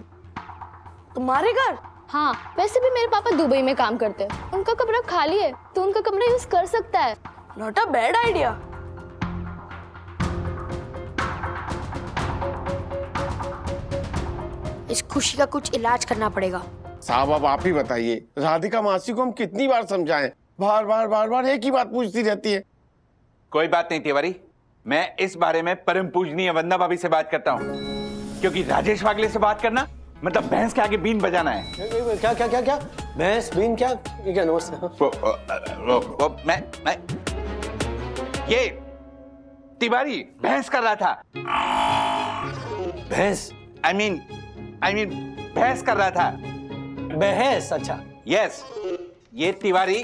S2: तुम्हारे घर? हाँ, वैसे भी मेरे पापा दुबई में काम करते हैं, उनका कमरा खाली है तो उनका कमरा यूज कर सकता है। Not a bad idea. इस खुशी का कुछ इलाज करना पड़ेगा।
S6: साहब अब आप ही बताइए, राधिका मासी को हम कितनी बार समझाएं, बार बार एक ही बात पूछती रहती है।
S7: कोई बात नहीं तिवारी, मैं इस बारे में परम पूजनीय वंदना भाभी से बात करता हूँ, क्योंकि राजेश वागले से बात करना मतलब भैंस के आगे बीन बजाना है।
S4: क्या क्या क्या क्या भैंस बीन क्या, ये क्या नोट्स है?
S7: मैं ये तिवारी भैंस कर रहा था।
S4: भैंस?
S7: आई मीन भैंस कर रहा था।
S4: बहस? अच्छा।
S7: यस, ये तिवारी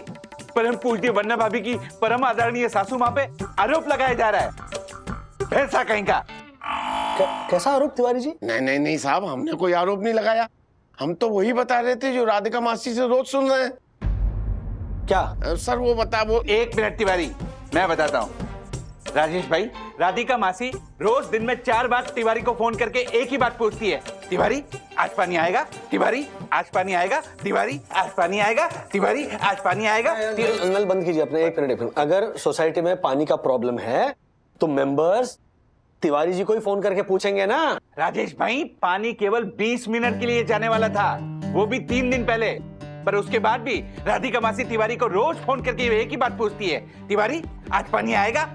S7: परम पूजनीय वंदना भाभी की परम आदरणीय सासू माँ पे आरोप लगाया जा रहा है, भैंसा कहीं का।
S4: कैसा आरोप तिवारी जी?
S6: नहीं साहब, हमने कोई आरोप नहीं लगाया। हम तो वही बता रहे थे जो राधिका मासी से रोज सुन रहे हैं।
S4: क्या
S6: सर वो बता वो।
S7: एक मिनट तिवारी, मैं बताता हूँ। राजेश भाई, राधिका मासी रोज दिन में 4 बार तिवारी को फोन करके एक ही बात पूछती है, तिवारी आज पानी आएगा, तिवारी आज पानी आएगा, तिवारी आज पानी आएगा, तिवारी आज पानी आएगा।
S4: नल बंद कीजिए अपने, एक मिनट। अगर सोसाइटी में पानी का प्रॉब्लम है तो मेंबर्स तिवारी जी को ही फोन करके पूछेंगे ना।
S7: राजेश भाई, पानी केवल 20 मिनट के लिए जाने वाला था, वो भी 3 दिन पहले, पर उसके बाद भी राधिका मासी तिवारी को रोज फोन करके एक ही बात पूछती है, तिवारी आज पानी आएगा।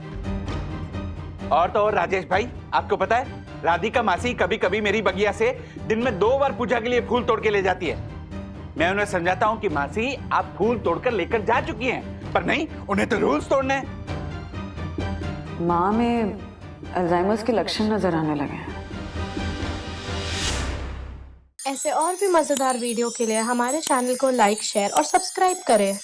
S7: और तो और राजेश भाई, आपको पता है राधिका मासी कभी कभी मेरी बगिया से दिन में 2 बार पूजा के लिए फूल तोड़ के ले जाती है। मैं उन्हें समझाता हूँ कि मासी आप फूल तोड़कर लेकर जा चुकी हैं, पर नहीं, उन्हें तो रूल्स तोड़ने हैं।
S17: माँ में अल्जाइमर्स के लक्षण नजर आने लगे हैं।
S2: ऐसे और भी मजेदार वीडियो के लिए हमारे चैनल को लाइक, शेयर और सब्सक्राइब करें।